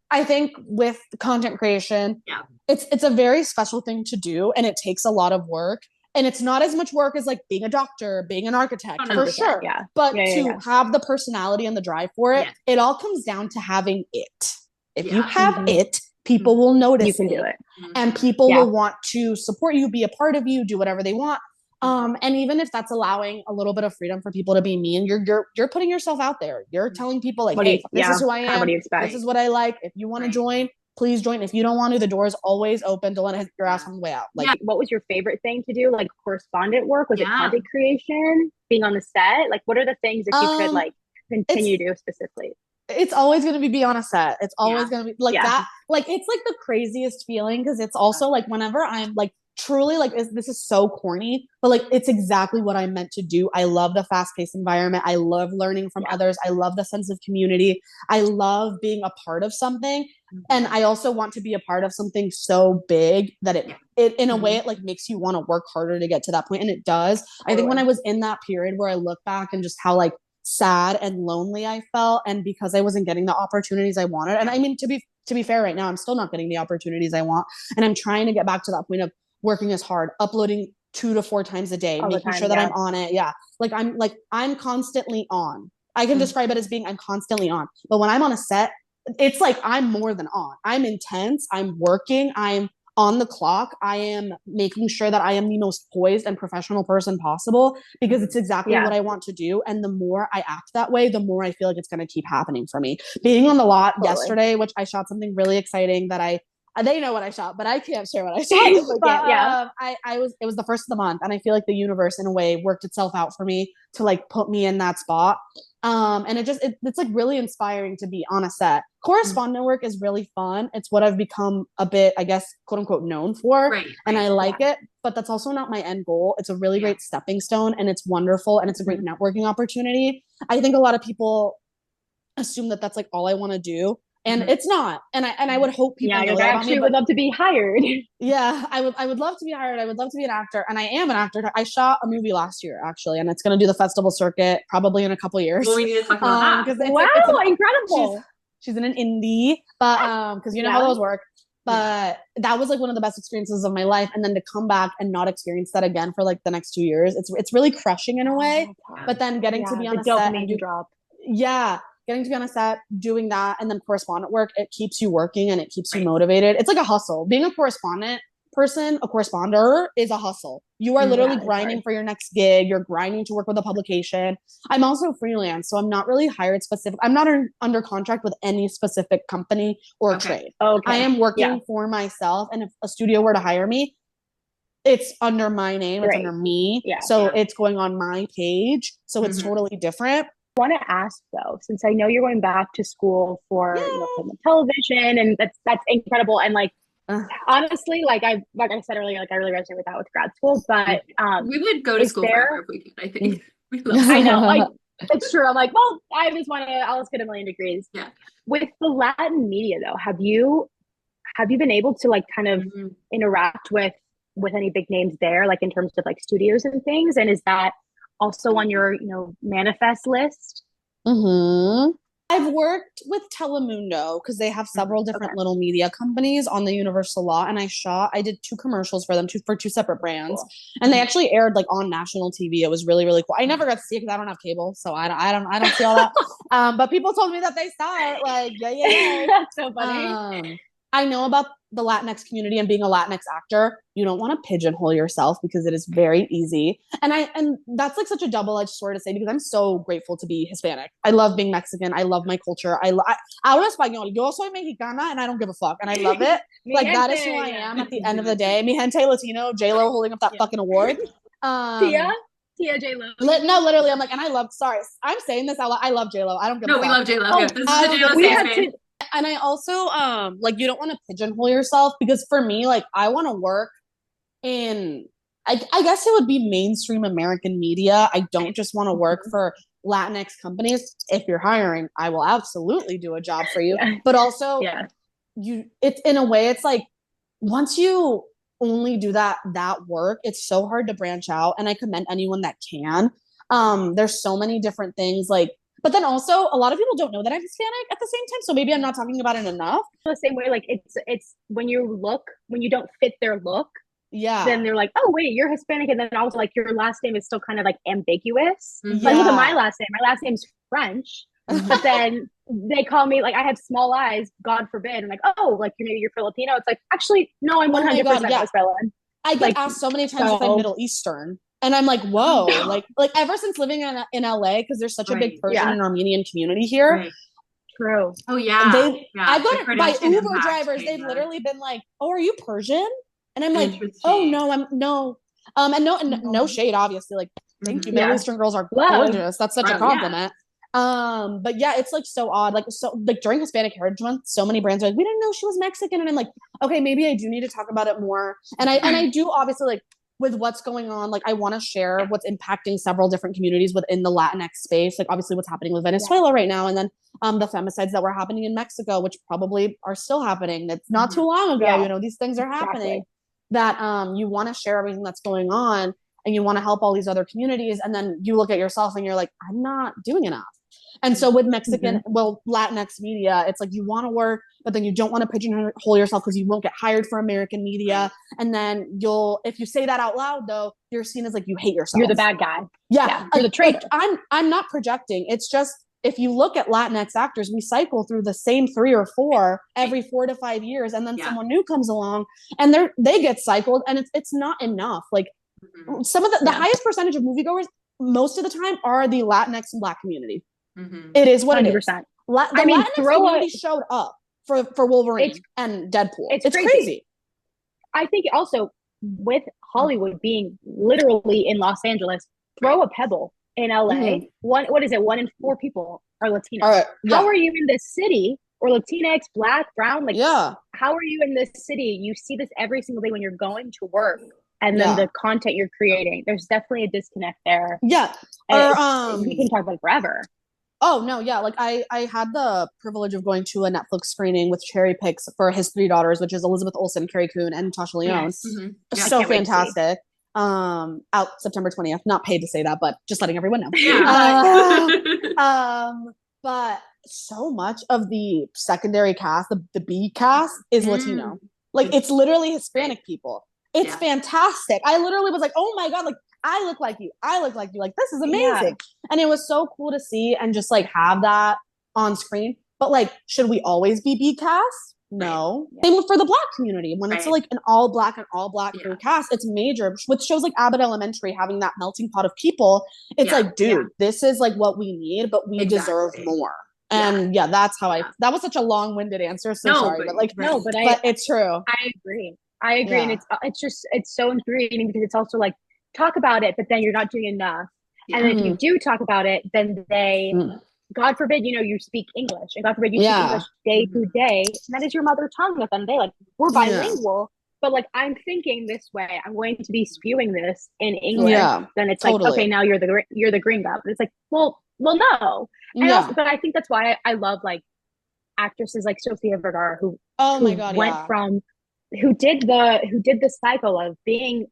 Speaker 1: I think with content creation, it's a very special thing to do, and it takes a lot of work. And it's not as much work as like being a doctor, being an architect, for sure. But to have the personality and the drive for it, it all comes down to having it. If you have it, people will notice
Speaker 3: you can do it.
Speaker 1: And people will want to support you, be a part of you, do whatever they want. And even if that's allowing a little bit of freedom for people to be me, and you're putting yourself out there, you're telling people like, hey, this is who I am. This is what I like. If you want to join, please join. If you don't want to, the door is always open. Don't let it hit your ass on the way out. Like,
Speaker 3: what was your favorite thing to do? Like correspondent work? Was it content creation? Being on the set? Like, what are the things that you could like continue to do specifically?
Speaker 1: It's always going to be on a set. It's always going to be like that. Like, it's like the craziest feeling because it's also like whenever I'm like, truly like this is so corny, but like it's exactly what I'm meant to do. I love the fast-paced environment. I love learning from others. I love the sense of community. I love being a part of something. And I also want to be a part of something so big that it in a way it like makes you want to work harder to get to that point. And it does. I think when I was in that period where I look back and just how like sad and lonely I felt, and because I wasn't getting the opportunities I wanted. And I mean, to be fair, right now I'm still not getting the opportunities I want. And I'm trying to get back to that point of working as hard, uploading 2 to 4 times a day, making sure that I'm on it. I'm constantly on. I can describe it as being I'm constantly on. But when I'm on a set, it's like I'm more than on. I'm intense. I'm working. I'm on the clock. I am making sure that I am the most poised and professional person possible because it's exactly what I want to do. And the more I act that way, the more I feel like it's going to keep happening for me. Being on the lot yesterday, which I shot something really exciting that they know what I shot, but I can't share what I shot. But, it was the first of the month, and I feel like the universe in a way worked itself out for me to like put me in that spot. And it's like really inspiring to be on a set. Correspondent work is really fun. It's what I've become a bit, I guess, quote unquote, known for. And I like it, but that's also not my end goal. It's a really great stepping stone, and it's wonderful, and it's a great networking opportunity. I think a lot of people assume that that's like all I want to do. And it's not. And I would hope people know that
Speaker 3: actually would love to be hired.
Speaker 1: I would love to be hired. I would love to be an actor. And I am an actor. I shot a movie last year, actually, and it's going to do the festival circuit probably in a couple years.
Speaker 2: Well, we need to talk about that.
Speaker 3: Incredible.
Speaker 1: She's in an indie, but because you know how those work. But that was like one of the best experiences of my life. And then to come back and not experience that again for like the next 2 years, it's really crushing in a way. But then getting to be on a set and getting to be on a set, doing that, and then correspondent work, it keeps you working and it keeps you motivated. It's like a hustle. Being a correspondent person, a corresponder is a hustle. You are literally grinding for your next gig. You're grinding to work with a publication. I'm also freelance, so I'm not really hired specific. I'm not under contract with any specific company or trade. I am working for myself, and if a studio were to hire me, it's under my name. It's under me. So it's going on my page. So it's totally different.
Speaker 3: I want to ask though, since I know you're going back to school for film and television, and that's incredible. And like honestly, like I said earlier, like I really resonate with that with grad school. But
Speaker 2: we would go to school forever if we could. I think
Speaker 3: I know, like it's true. I'm like, well, I'll just get a million degrees. Yeah. With the Latin media though, have you been able to like kind of interact with any big names there, like in terms of like studios and things? And is that also on your, manifest list?
Speaker 1: I've worked with Telemundo because they have several different little media companies on the Universal Law, and I did 2 commercials for them, for 2 separate brands, and they actually aired like on national TV. It was really, really cool. I never got to see it because I don't have cable, so I don't see all that. But people told me that they saw it. Like, yeah.
Speaker 3: That's so funny.
Speaker 1: I know about the Latinx community and being a Latinx actor. You don't want to pigeonhole yourself because it is very easy. And that's like such a double-edged sword to say because I'm so grateful to be Hispanic. I love being Mexican. I love my culture. I hablo español. Yo soy mexicana and I don't give a fuck. And I love it. Like that is who I am at the end of the day. Mi gente Latino, J-Lo holding up that fucking award.
Speaker 3: Tia J-Lo.
Speaker 1: No, literally, I'm like, and I love, sorry, I'm saying this out loud. I love J-Lo. I don't give a fuck.
Speaker 2: No, we love J-Lo. This is the J-Lo safe space.
Speaker 1: And I also, like, you don't want to pigeonhole yourself because for me, like, I want to work in, I guess it would be mainstream American media. I don't just want to work for Latinx companies. If you're hiring, I will absolutely do a job for you. But also, it's in a way, it's like, once you only do that work, it's so hard to branch out. And I commend anyone that can. There's so many different things, like, but then also a lot of people don't know that I'm Hispanic at the same time. So maybe I'm not talking about it enough.
Speaker 3: The same way, like it's when you don't fit their look, then they're like, oh wait, you're Hispanic. And then also like your last name is still kind of like ambiguous. Like look at my last name. My last name's French. But then they call me, like, I have small eyes, God forbid. I'm like, oh, like maybe you're Filipino. It's like, actually, no, I'm 100% Venezuelan.
Speaker 1: I get asked so many times if I'm Middle Eastern. And I'm like, whoa, like ever since living in LA, because there's such a big Persian and Armenian community here.
Speaker 3: Right. True.
Speaker 2: Oh yeah.
Speaker 1: I've got it by Uber drivers. They've literally been like, oh, are you Persian? And I'm like, oh no, I'm no. And no shade, obviously. Like, thank you. Middle Eastern girls are gorgeous. That's such a compliment. But yeah, it's like so odd. Like, so like during Hispanic Heritage Month, so many brands are like, we didn't know she was Mexican. And I'm like, okay, maybe I do need to talk about it more. And I do obviously, like, with what's going on, like I want to share what's impacting several different communities within the Latinx space, like obviously what's happening with Venezuela right now, and then the femicides that were happening in Mexico, which probably are still happening. It's not too long ago, you know, these things are happening, that you want to share everything that's going on, and you want to help all these other communities, and then you look at yourself and you're like, I'm not doing enough. And so with Mexican, Latinx media, it's like you want to work, but then you don't want to pigeonhole yourself because you won't get hired for American media. And then if you say that out loud, though, you're seen as like you hate yourself.
Speaker 3: You're the bad guy.
Speaker 1: Yeah.
Speaker 3: You're the traitor.
Speaker 1: I'm not projecting. It's just, if you look at Latinx actors, we cycle through the same 3 or 4 every 4 to 5 years. And then someone new comes along and they get cycled, and it's not enough. Like some of the highest percentage of moviegoers most of the time are the Latinx and Black community. It is what 100%. It is. The Latinx community showed up for Wolverine and Deadpool. It's crazy.
Speaker 3: I think also with Hollywood being literally in Los Angeles, throw a pebble in LA. What is it? 1 in 4 people are Latino. How are you in this city, or Latinx, Black, Brown? Like, how are you in this city? You see this every single day when you're going to work. And then the content you're creating, there's definitely a disconnect there.
Speaker 1: Yeah.
Speaker 3: We can talk about it forever.
Speaker 1: Oh no, yeah. Like I had the privilege of going to a Netflix screening with Cherry Picks for his 3 daughters, which is Elizabeth Olsen, Carrie Coon, and Natasha Lyonne. So fantastic. Out September 20th. Not paid to say that, but just letting everyone know. But so much of the secondary cast, the B cast, is Latino. Like it's literally Hispanic people. It's fantastic. I literally was like, oh my God, like I look like you. I look like you. Like, this is amazing. And it was so cool to see and just like have that on screen. But like, should we always be B cast? No. Same for the Black community. When it's like an all Black crew cast, it's major. With shows like Abbott Elementary having that melting pot of people, it's like, dude, this is like what we need, but we deserve more. And that's how that was such a long-winded answer. So sorry, but like, but it's true.
Speaker 3: I agree. And it's so infuriating because it's also like, talk about it, but then you're not doing enough. And then if you do talk about it, then they, God forbid, you know, you speak English, and God forbid you speak English day to day. And that is your mother tongue at the end of the day. Like, we're bilingual, but like, I'm thinking this way, I'm going to be spewing this in English. Then it's like, okay, now you're the gringo. And it's like, well, no. And also, but I think that's why I love like actresses like Sofia Vergara, who did the cycle of being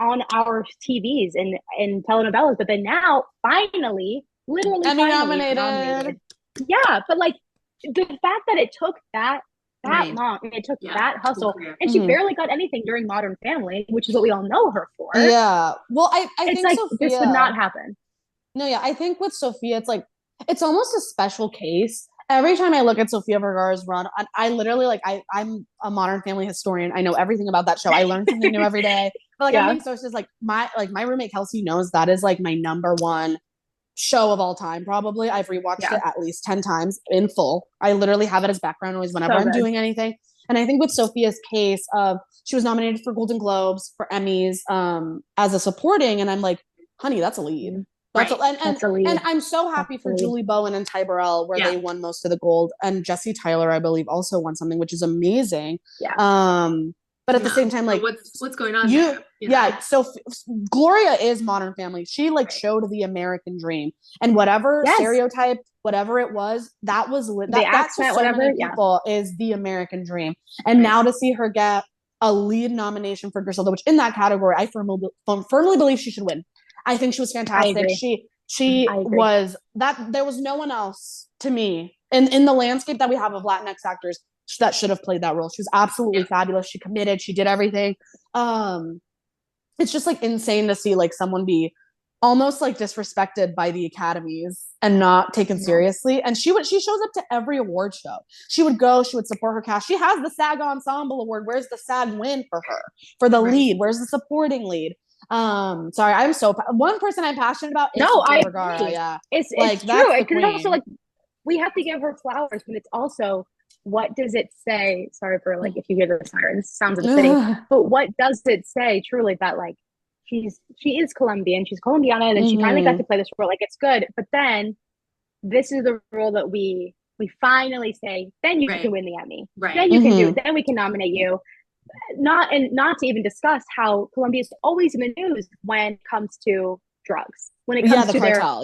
Speaker 3: on our TVs and in telenovelas, but then now finally, literally
Speaker 1: Emmy nominated.
Speaker 3: Yeah, but like the fact that it took that long, and it took that hustle, and she barely got anything during Modern Family, which is what we all know her for.
Speaker 1: Yeah. Well, I think
Speaker 3: like
Speaker 1: Sophia,
Speaker 3: this would not happen.
Speaker 1: No, yeah, I think with Sophia, it's like it's almost a special case. Every time I look at Sofia Vergara's run, I literally like I'm a Modern Family historian. I know everything about that show. I learn something new every day. But like I'm being so just like my roommate Kelsey knows that is like my number one show of all time. Probably I've rewatched it at least 10 times in full. I literally have it as background noise whenever I'm doing anything. And I think with Sophia's case, she was nominated for Golden Globes, for Emmys, as a supporting, and I'm like, honey, that's a lead. That's a lead. And I'm so happy for Julie Bowen and Ty Burrell, where they won most of the gold, and Jesse Tyler, I believe, also won something, which is amazing. But at the same time, like
Speaker 2: what's going on there?
Speaker 1: So Gloria is Modern Family. She like showed the American dream, and whatever stereotype, whatever it was, that was that's so many people is the American dream. And now to see her get a lead nomination for Griselda, which in that category I firmly believe she should win. I think she was fantastic. She was that. There was no one else to me in the landscape that we have of Latinx actors that should have played that role. She was absolutely fabulous. She committed. She did everything. It's just like insane to see like someone be almost like disrespected by the academies and not taken seriously. And she shows up to every award show. She would go. She would support her cast. She has the SAG Ensemble Award. Where's the SAG win for her for the lead? Where's the supporting lead? Sorry, I'm so one person I'm passionate about is Sofia Vergara.
Speaker 3: It's true. It could also like we have to give her flowers, but it's also what does it say? Sorry for like if you hear the sirens, sounds unfitting. But what does it say truly that like she is Colombian, she's Colombiana, and she finally got to play this role. Like it's good, but then this is the role that we finally say, then you can win the Emmy. Then you can do. Then we can nominate you. Not to even discuss how Colombia's always in the news when it comes to drugs, when it comes to the cartel,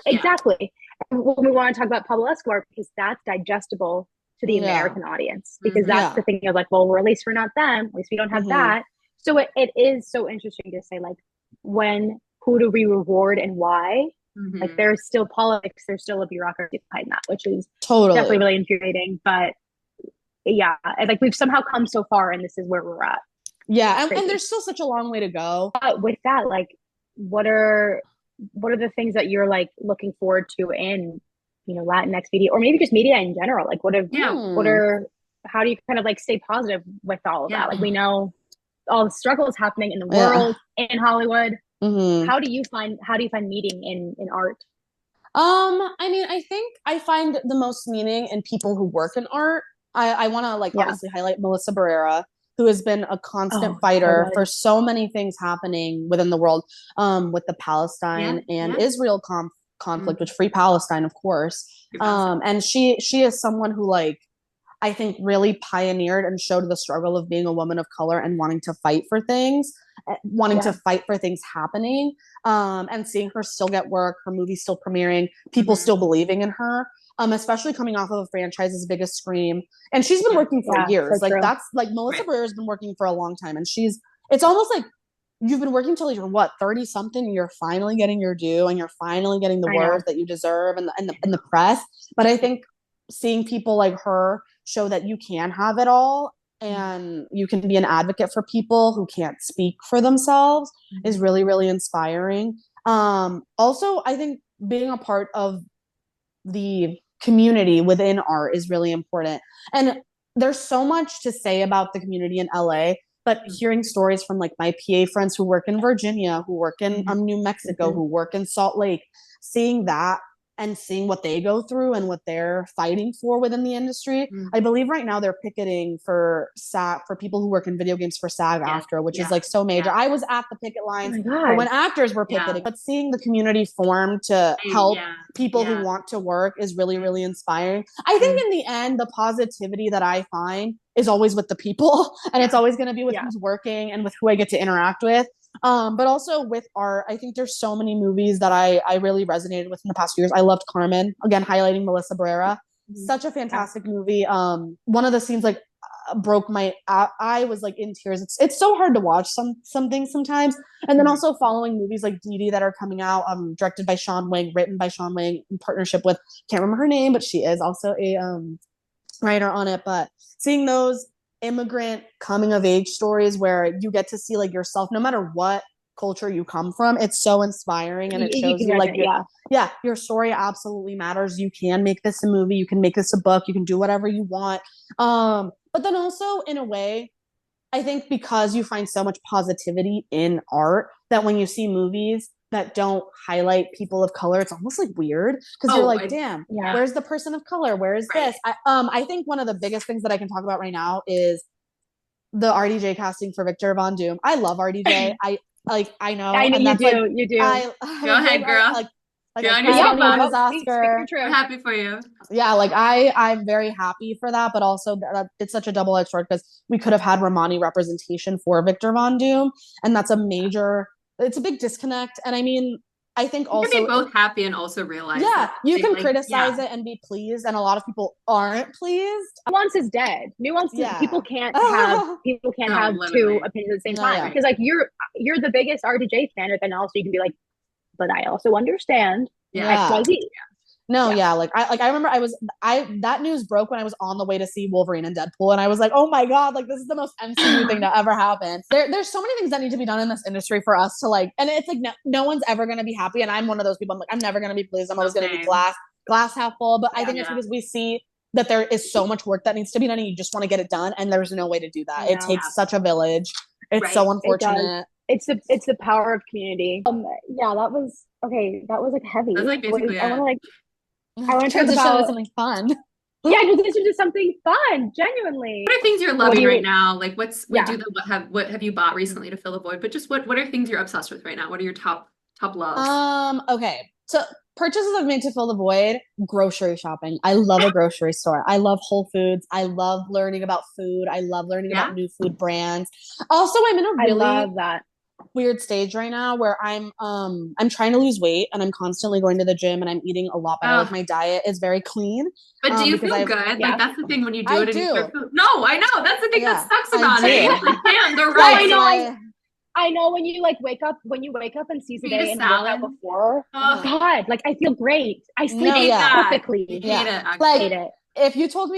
Speaker 3: exactly. And when we want to talk about Pablo Escobar, because that's digestible to the American audience, because that's the thing of like, well, at least we're not them, at least we don't have that. So it is so interesting to say like, who do we reward and why? Like there's still politics, there's still a bureaucracy behind that, which is definitely really infuriating, but like we've somehow come so far and this is where we're at.
Speaker 1: And there's still such a long way to go.
Speaker 3: But with that, like what are the things that you're like looking forward to in Latinx media, or maybe just media in general? Like how do you kind of like stay positive with all of that? Like we know all the struggles happening in the world, in Hollywood. How do you find meaning in art?
Speaker 1: I mean, I think I find the most meaning in people who work in art. I want to like obviously highlight Melissa Barrera, who has been a constant fighter for so many things happening within the world, with the Palestine and Israel conflict, which Free Palestine, of course. And she is someone who like I think really pioneered and showed the struggle of being a woman of color and wanting to fight for things, to fight for things happening, and seeing her still get work, her movie still premiering, people still believing in her. Especially coming off of a franchise as big as Scream. And she's been working for years. Like that's like Melissa Barrera has been working for a long time. And it's almost like you've been working till you're 30 something and you're finally getting your due and you're finally getting the work that you deserve and the press. But I think seeing people like her show that you can have it all and you can be an advocate for people who can't speak for themselves is really, really inspiring. Also, I think being a part of the community within art is really important. And there's so much to say about the community in LA, but hearing stories from like my PA friends who work in Virginia, who work in New Mexico, who work in Salt Lake, seeing that and seeing what they go through and what they're fighting for within the industry. I believe right now they're picketing for people who work in video games for SAG-AFTRA, which is like so major. I was at the picket lines when actors were picketing, but seeing the community form to help people who want to work is really, really inspiring. I think in the end, the positivity that I find is always with the people, and it's always going to be with who's working and with who I get to interact with. But also with art, I think there's so many movies that I really resonated with in the past few years. I loved Carmen, again, highlighting Melissa Barrera. Such a fantastic movie. One of the scenes, like broke my I was like in tears. It's so hard to watch some things sometimes. And then also following movies like Dee Dee that are coming out, directed by Sean Wang, written by Sean Wang, in partnership with, can't remember her name, but she is also a writer on it. But seeing those immigrant coming of age stories where you get to see like yourself, no matter what culture you come from, it's so inspiring, and it shows you like your story absolutely matters. You can make this a movie, you can make this a book, you can do whatever you want. But then also in a way, I think because you find so much positivity in art, that when you see movies that don't highlight people of color, it's almost like weird, because you're like, damn, where's the person of color? Where is this? I think one of the biggest things that I can talk about right now is the RDJ casting for Victor Von Doom. I love RDJ. I know
Speaker 3: and you do.
Speaker 2: Go ahead, girl.
Speaker 1: Oscar.
Speaker 2: I'm happy for you.
Speaker 1: Yeah, like I'm very happy for that, but also that it's such a double-edged sword, because we could have had Romani representation for Victor Von Doom, and that's it's a big disconnect. And I mean, I think
Speaker 2: you
Speaker 1: also
Speaker 2: can be both happy and also realize
Speaker 1: you can criticize it and be pleased, and a lot of people aren't pleased.
Speaker 3: Nuance is dead. People can't have two opinions at the same time, because like you're the biggest RDJ fan, and then also you can be like, but I also understand XYZ.
Speaker 1: Like I remember that news broke when I was on the way to see Wolverine and Deadpool, and I was like, oh my god, like this is the most MCU thing to ever happen. There's so many things that need to be done in this industry for us to like, and it's like no one's ever going to be happy, and I'm one of those people. I'm like, I'm never going to be pleased. I'm always going to be glass half full. But I think it's because we see that there is so much work that needs to be done, and you just want to get it done, and there's no way to do that. It takes such a village. It's so unfortunate.
Speaker 3: It's the power of community. That was like heavy.
Speaker 2: That's like basically
Speaker 3: I want to
Speaker 1: transition
Speaker 3: talk about
Speaker 1: to something fun.
Speaker 3: Transition to something fun, genuinely.
Speaker 2: What are things you're loving right now? Like what have you bought recently to fill the void? But just what are things you're obsessed with right now? What are your top loves?
Speaker 1: Okay. So purchases I've made to fill the void: grocery shopping. I love a grocery store. I love Whole Foods. I love learning about food. I love learning about new food brands. Also, I'm in a really weird stage right now where I'm trying to lose weight, and I'm constantly going to the gym, and I'm eating a lot better. Like my diet is very clean.
Speaker 2: But do you feel good? Like that's the thing when you do it and you cook food. No, I know. That's the thing that sucks about it. Damn, they're right.
Speaker 3: I know when you wake up and seize the day and work out before. God, like I feel great. I sleep perfectly.
Speaker 2: Hate it.
Speaker 1: If you told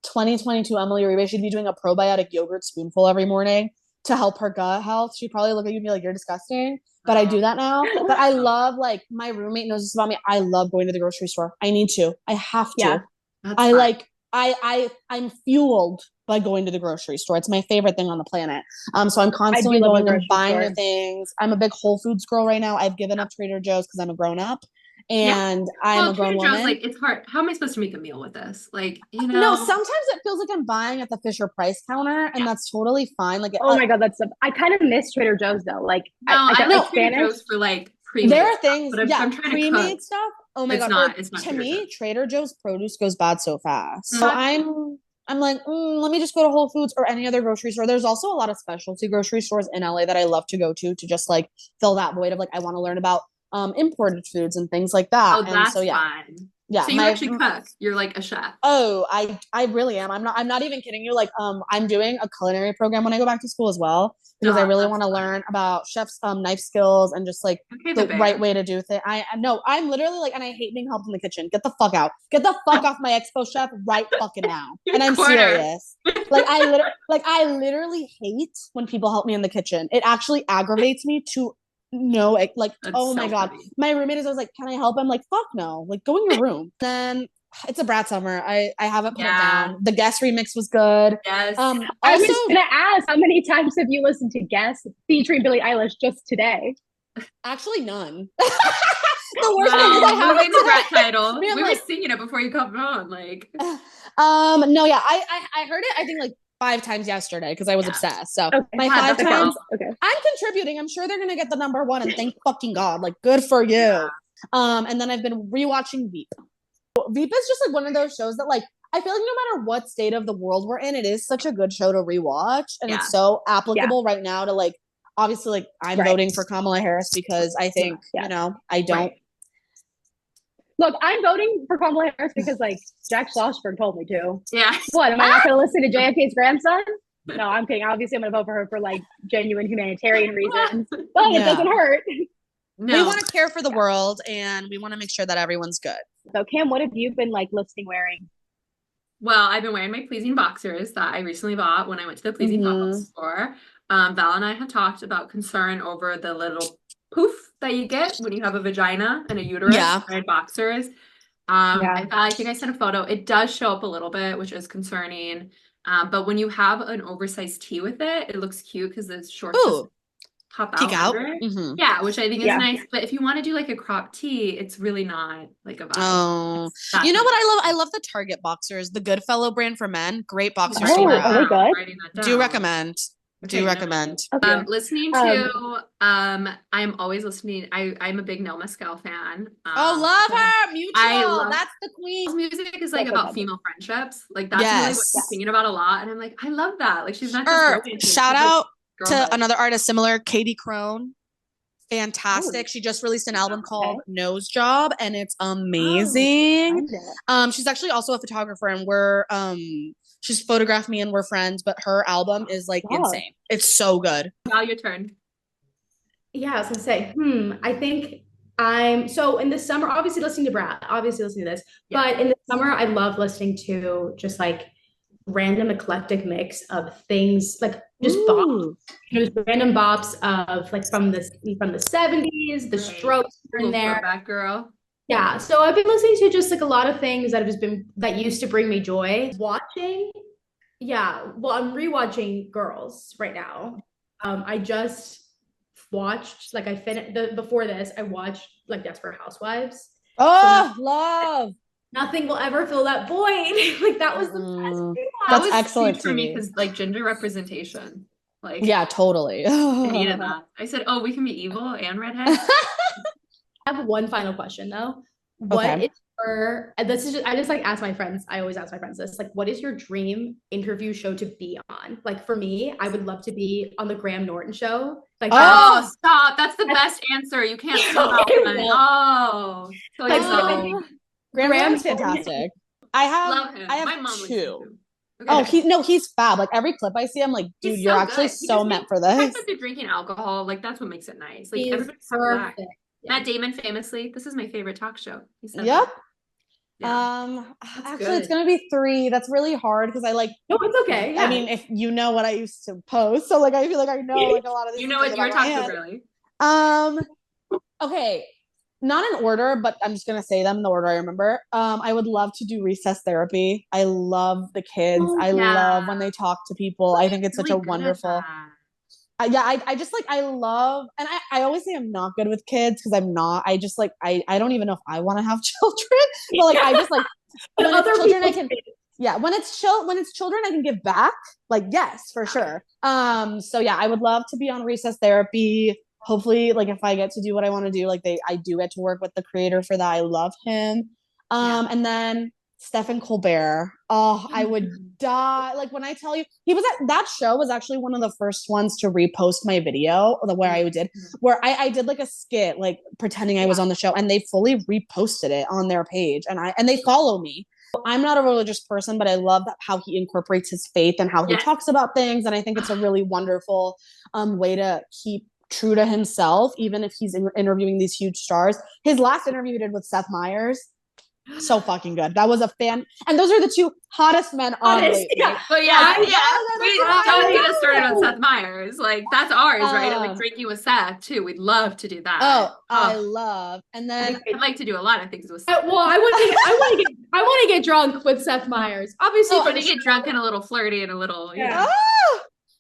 Speaker 1: 2022 Emily Uribe she'd be doing a probiotic yogurt spoonful every morning to help her gut health, she'd probably look at you and be like, you're disgusting. But I do that now. But I love, like, my roommate knows this about me. I love going to the grocery store. I need to. I have to. I'm fueled by going to the grocery store. It's my favorite thing on the planet. So I'm constantly going and buying new things. I'm a big Whole Foods girl right now. I've given up Trader Joe's because I'm a grown up. And I'm a grown woman.
Speaker 2: Like, it's hard. How am I supposed to make a meal with this? Like,
Speaker 1: No, sometimes it feels like I'm buying at the Fisher Price counter, and that's totally fine. Like,
Speaker 3: oh my god, I kind of miss Trader Joe's though. Like,
Speaker 2: I like Trader Joe's for like pre-made.
Speaker 1: There are things,
Speaker 2: stuff, but I'm trying
Speaker 1: pre-made stuff. Oh my god,
Speaker 2: it's not
Speaker 1: to me, Trader Joe's produce goes bad so fast. So I'm like, let me just go to Whole Foods or any other grocery store. There's also a lot of specialty grocery stores in LA that I love to go to just like fill that void of like, I want to learn about imported foods and things like that.
Speaker 2: Oh, that's fun.
Speaker 1: Yeah.
Speaker 2: So you actually cook. You're like a chef.
Speaker 1: Oh, I really am. I'm not even kidding you. Like, I'm doing a culinary program when I go back to school as well, because I really want to learn about chefs' knife skills and just like the right way to do things. I'm literally like, and I hate being helped in the kitchen. Get the fuck out. Get the fuck off my expo chef right fucking now. And I'm serious. Like I literally hate when people help me in the kitchen. It actually aggravates me to no, like that's oh my god, funny. My roommate is always like, can I help? I'm like, fuck no, like go in your room. Then it's a Brat Summer. I haven't put it down. The Guess remix was good.
Speaker 3: Yes. I was just gonna ask, how many times have you listened to Guess featuring Billie Eilish just today?
Speaker 1: Actually, none. The worst thing is I haven't
Speaker 2: the Brat title. We were singing it before you come on. Like,
Speaker 1: no, yeah, I heard it. I think like 5 times yesterday because I was obsessed. So my 5 times, I'm contributing. I'm sure they're gonna get the number 1, and thank fucking god. Like, good for you. Yeah. And then I've been rewatching Veep. Veep is just like one of those shows that like I feel like no matter what state of the world we're in, it is such a good show to rewatch, and it's so applicable right now to like obviously like I'm voting for Kamala Harris because I think you know I don't.
Speaker 3: Look, I'm voting for Kamala Harris because like Jack Schlossberg told me to.
Speaker 2: Yeah.
Speaker 3: What, am I not going to listen to JFK's grandson? No, I'm kidding. Obviously, I'm going to vote for her for like genuine humanitarian reasons, but it doesn't hurt.
Speaker 1: No. We want to care for the world, and we want to make sure that everyone's good.
Speaker 3: So, Kim, what have you been like listening wearing?
Speaker 2: Well, I've been wearing my Pleasing boxers that I recently bought when I went to the Pleasing Pop-Up store. Val and I had talked about concern over the little poof that you get when you have a vagina and a uterus wearing boxers. I think I sent a photo. It does show up a little bit, which is concerning. But when you have an oversized tee with it, it looks cute because the shorts just pop out. Yeah, which I think is nice. But if you want to do like a crop tee, it's really not like a vibe.
Speaker 1: Oh, you know what I love? I love the Target boxers, the Goodfellow brand for men. Great boxers.
Speaker 3: Are they good?
Speaker 1: Do recommend. Recommend.
Speaker 3: Okay.
Speaker 2: Listening to I'm always listening. I'm a big No Mescal fan.
Speaker 1: Love her. Mutual. That's the queen.
Speaker 2: Music is like about female friendships. Like that's really what she's singing about a lot. And I'm like, I love that. Like she's not just
Speaker 1: shout out to another artist similar, Katie Crone. Fantastic. She just released an album called Nose Job, and it's amazing. She's actually also a photographer, and we're she's photographed me and we're friends, but her album is like insane. It's so good.
Speaker 2: Now your turn.
Speaker 5: Yeah, I was gonna say, I think I'm so in the summer, obviously listening to this, but in the summer I love listening to just like random eclectic mix of things, like just bops. Just random bops of like from the 70s, the Strokes in there.
Speaker 2: Back girl.
Speaker 5: Yeah, so I've been listening to just like a lot of things that used to bring me joy. I'm rewatching Girls right now. I just watched before this, I watched like Desperate Housewives.
Speaker 1: Love.
Speaker 5: Nothing will ever fill that void. Like that was the best.
Speaker 1: That's excellent
Speaker 2: for me because like gender representation. Like
Speaker 1: totally.
Speaker 2: I needed that. I said, we can be evil and redhead.
Speaker 5: I have one final question though. What is your, and this is just, I just like ask my friends, I always ask my friends this, like, what is your dream interview show to be on? Like for me, I would love to be on the Graham Norton show. Like,
Speaker 2: stop. That's the best answer. You can't stop.
Speaker 1: Graham's fantastic. I have
Speaker 2: my mom
Speaker 1: two. He's fab. Like every clip I see, I'm like, dude, you're actually so meant for this.
Speaker 2: They're drinking alcohol. Like that's what makes it nice. Like everybody's so relaxed. Matt Damon famously, this is my favorite talk show. He said that.
Speaker 1: Actually it's gonna be 3. That's really hard because I like
Speaker 5: no, it's okay.
Speaker 1: I mean, if you know what I used to post, so like I feel like I know like a lot of these.
Speaker 2: You know what you're talking about, really.
Speaker 1: Okay, not in order, but I'm just gonna say them in the order I remember. I would love to do recess therapy. I love the kids. I love when they talk to people. I think it's such a wonderful. I just like, I love, and I always say I'm not good with kids because I'm not. I just like, I don't even know if I want to have children, but like I just like when it's children I can. Yeah, when it's children I can give back. Like yes, for sure. So yeah, I would love to be on recess therapy. Hopefully, like if I get to do what I want to do, like I do get to work with the creator for that. I love him. And then Stephen Colbert. I would die. Like when I tell you, that show was actually one of the first ones to repost my video where I did like a skit, like pretending I was on the show, and they fully reposted it on their page, and they follow me. I'm not a religious person, but I love how he incorporates his faith and how he talks about things, and I think it's a really wonderful way to keep true to himself, even if he's interviewing these huge stars. His last interview he did with Seth Meyers, so fucking good. That was a fan, and those are the 2 hottest men on lately.
Speaker 2: We don't need to start on Seth Meyers. Like that's ours, right? And, like drinking with Seth too. We'd love to do that.
Speaker 1: I love. And then
Speaker 2: I'd like to do a lot of things with Seth.
Speaker 5: Well, I want to get drunk with Seth Meyers. Obviously,
Speaker 2: to get drunk and a little flirty and a little.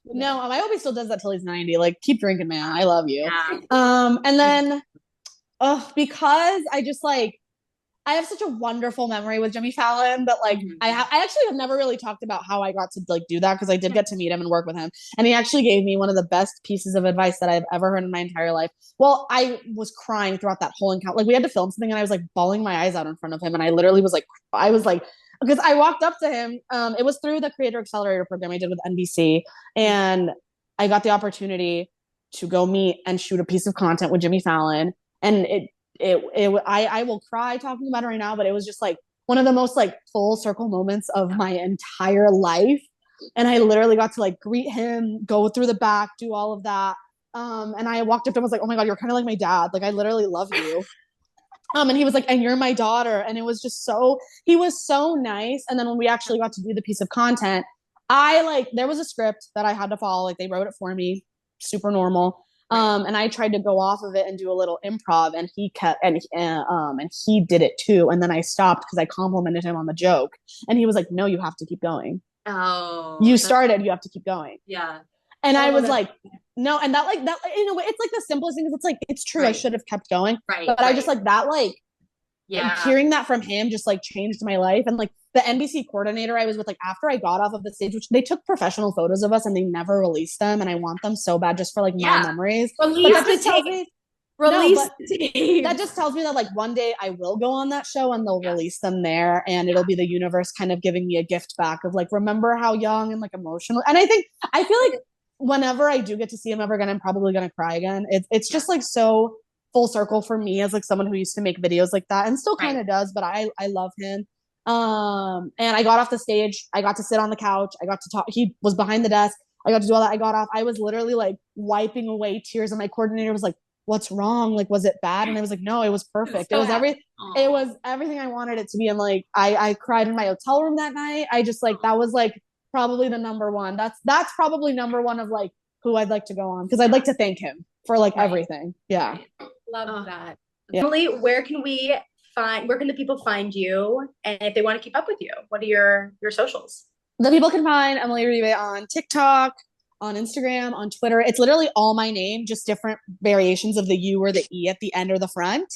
Speaker 1: No, my Obi still does that till he's 90. Like, keep drinking, man. I love you.
Speaker 2: Yeah.
Speaker 1: And then, because I just like, I have such a wonderful memory with Jimmy Fallon, but like, I actually have never really talked about how I got to like do that because I did get to meet him and work with him, and he actually gave me one of the best pieces of advice that I've ever heard in my entire life. Well, I was crying throughout that whole encounter. Like, we had to film something, and I was like bawling my eyes out in front of him, and I literally was like, because I walked up to him. It was through the Creator Accelerator program I did with NBC, and I got the opportunity to go meet and shoot a piece of content with Jimmy Fallon, and I will cry talking about it right now, but it was just like one of the most like full circle moments of my entire life. And I literally got to like greet him, go through the back, do all of that. And I walked up to him, I was like, oh my God, you're kind of like my dad. Like, I literally love you. And he was like, and you're my daughter. And it was just he was so nice. And then when we actually got to do the piece of content, there was a script that I had to follow. Like, they wrote it for me, super normal. And I tried to go off of it and do a little improv, and he he did it too. And then I stopped because I complimented him on the joke, and he was like, no, you have to keep going.
Speaker 2: Oh,
Speaker 1: you started, you have to keep going.
Speaker 2: Yeah.
Speaker 1: And I was like, no. And that in a way, it's like the simplest thing, because it's like, it's true. I should have kept going. But I just like that, like, hearing that from him just like changed my life. And like the NBC coordinator I was with, like after I got off of the stage, which they took professional photos of us and they never released them, and I want them so bad just for like my memories.
Speaker 5: Release the tape.
Speaker 1: That just tells me that like one day I will go on that show and they'll release them there, and it'll be the universe kind of giving me a gift back of like, remember how young and like emotional. And I feel like whenever I do get to see him ever again, I'm probably gonna cry again. It's just like so full circle for me as like someone who used to make videos like that and still kind of does, but I love him. And I got off the stage, I got to sit on the couch, I got to talk, he was behind the desk, I got to do all that. I got off, I was literally like wiping away tears, and my coordinator was like, what's wrong? Like, was it bad? And I was like, no, it was perfect. It was everything I wanted it to be. And like, I cried in my hotel room that night. I just like, that was like probably the number one. That's probably number one of like who I'd like to go on, because I'd like to thank him for like everything. Yeah.
Speaker 5: Love that.
Speaker 1: Yeah.
Speaker 5: Emily, where can the people find you? And if they want to keep up with you, what are your socials?
Speaker 1: The people can find Emily Uribe on TikTok, on Instagram, on Twitter. It's literally all my name, just different variations of the U or the E at the end or the front,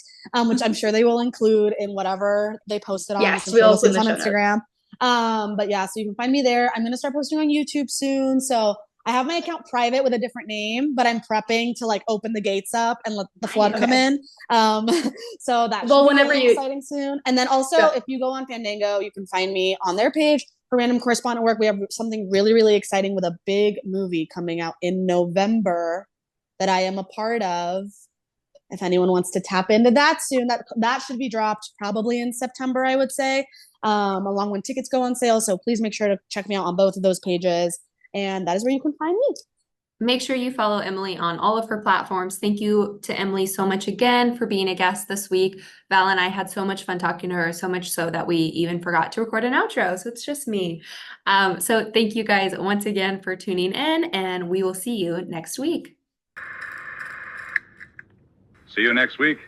Speaker 1: which I'm sure they will include in whatever they posted on.
Speaker 5: Yes, we'll post it on
Speaker 1: Instagram. But yeah, so you can find me there. I'm going to start posting on YouTube soon. So I have my account private with a different name, but I'm prepping to like open the gates up and let the flood come in. So that should be exciting soon. And then also, if you go on Fandango, you can find me on their page for random correspondent work. We have something really, really exciting with a big movie coming out in November that I am a part of. If anyone wants to tap into that soon, that should be dropped probably in September, I would say, along when tickets go on sale. So please make sure to check me out on both of those pages. And that is where you can find me.
Speaker 2: Make sure you follow Emily on all of her platforms. Thank you to Emily so much again for being a guest this week. Val and I had so much fun talking to her, so much so that we even forgot to record an outro. So it's just me. So thank you guys once again for tuning in, and we will see you next week.
Speaker 4: See you next week.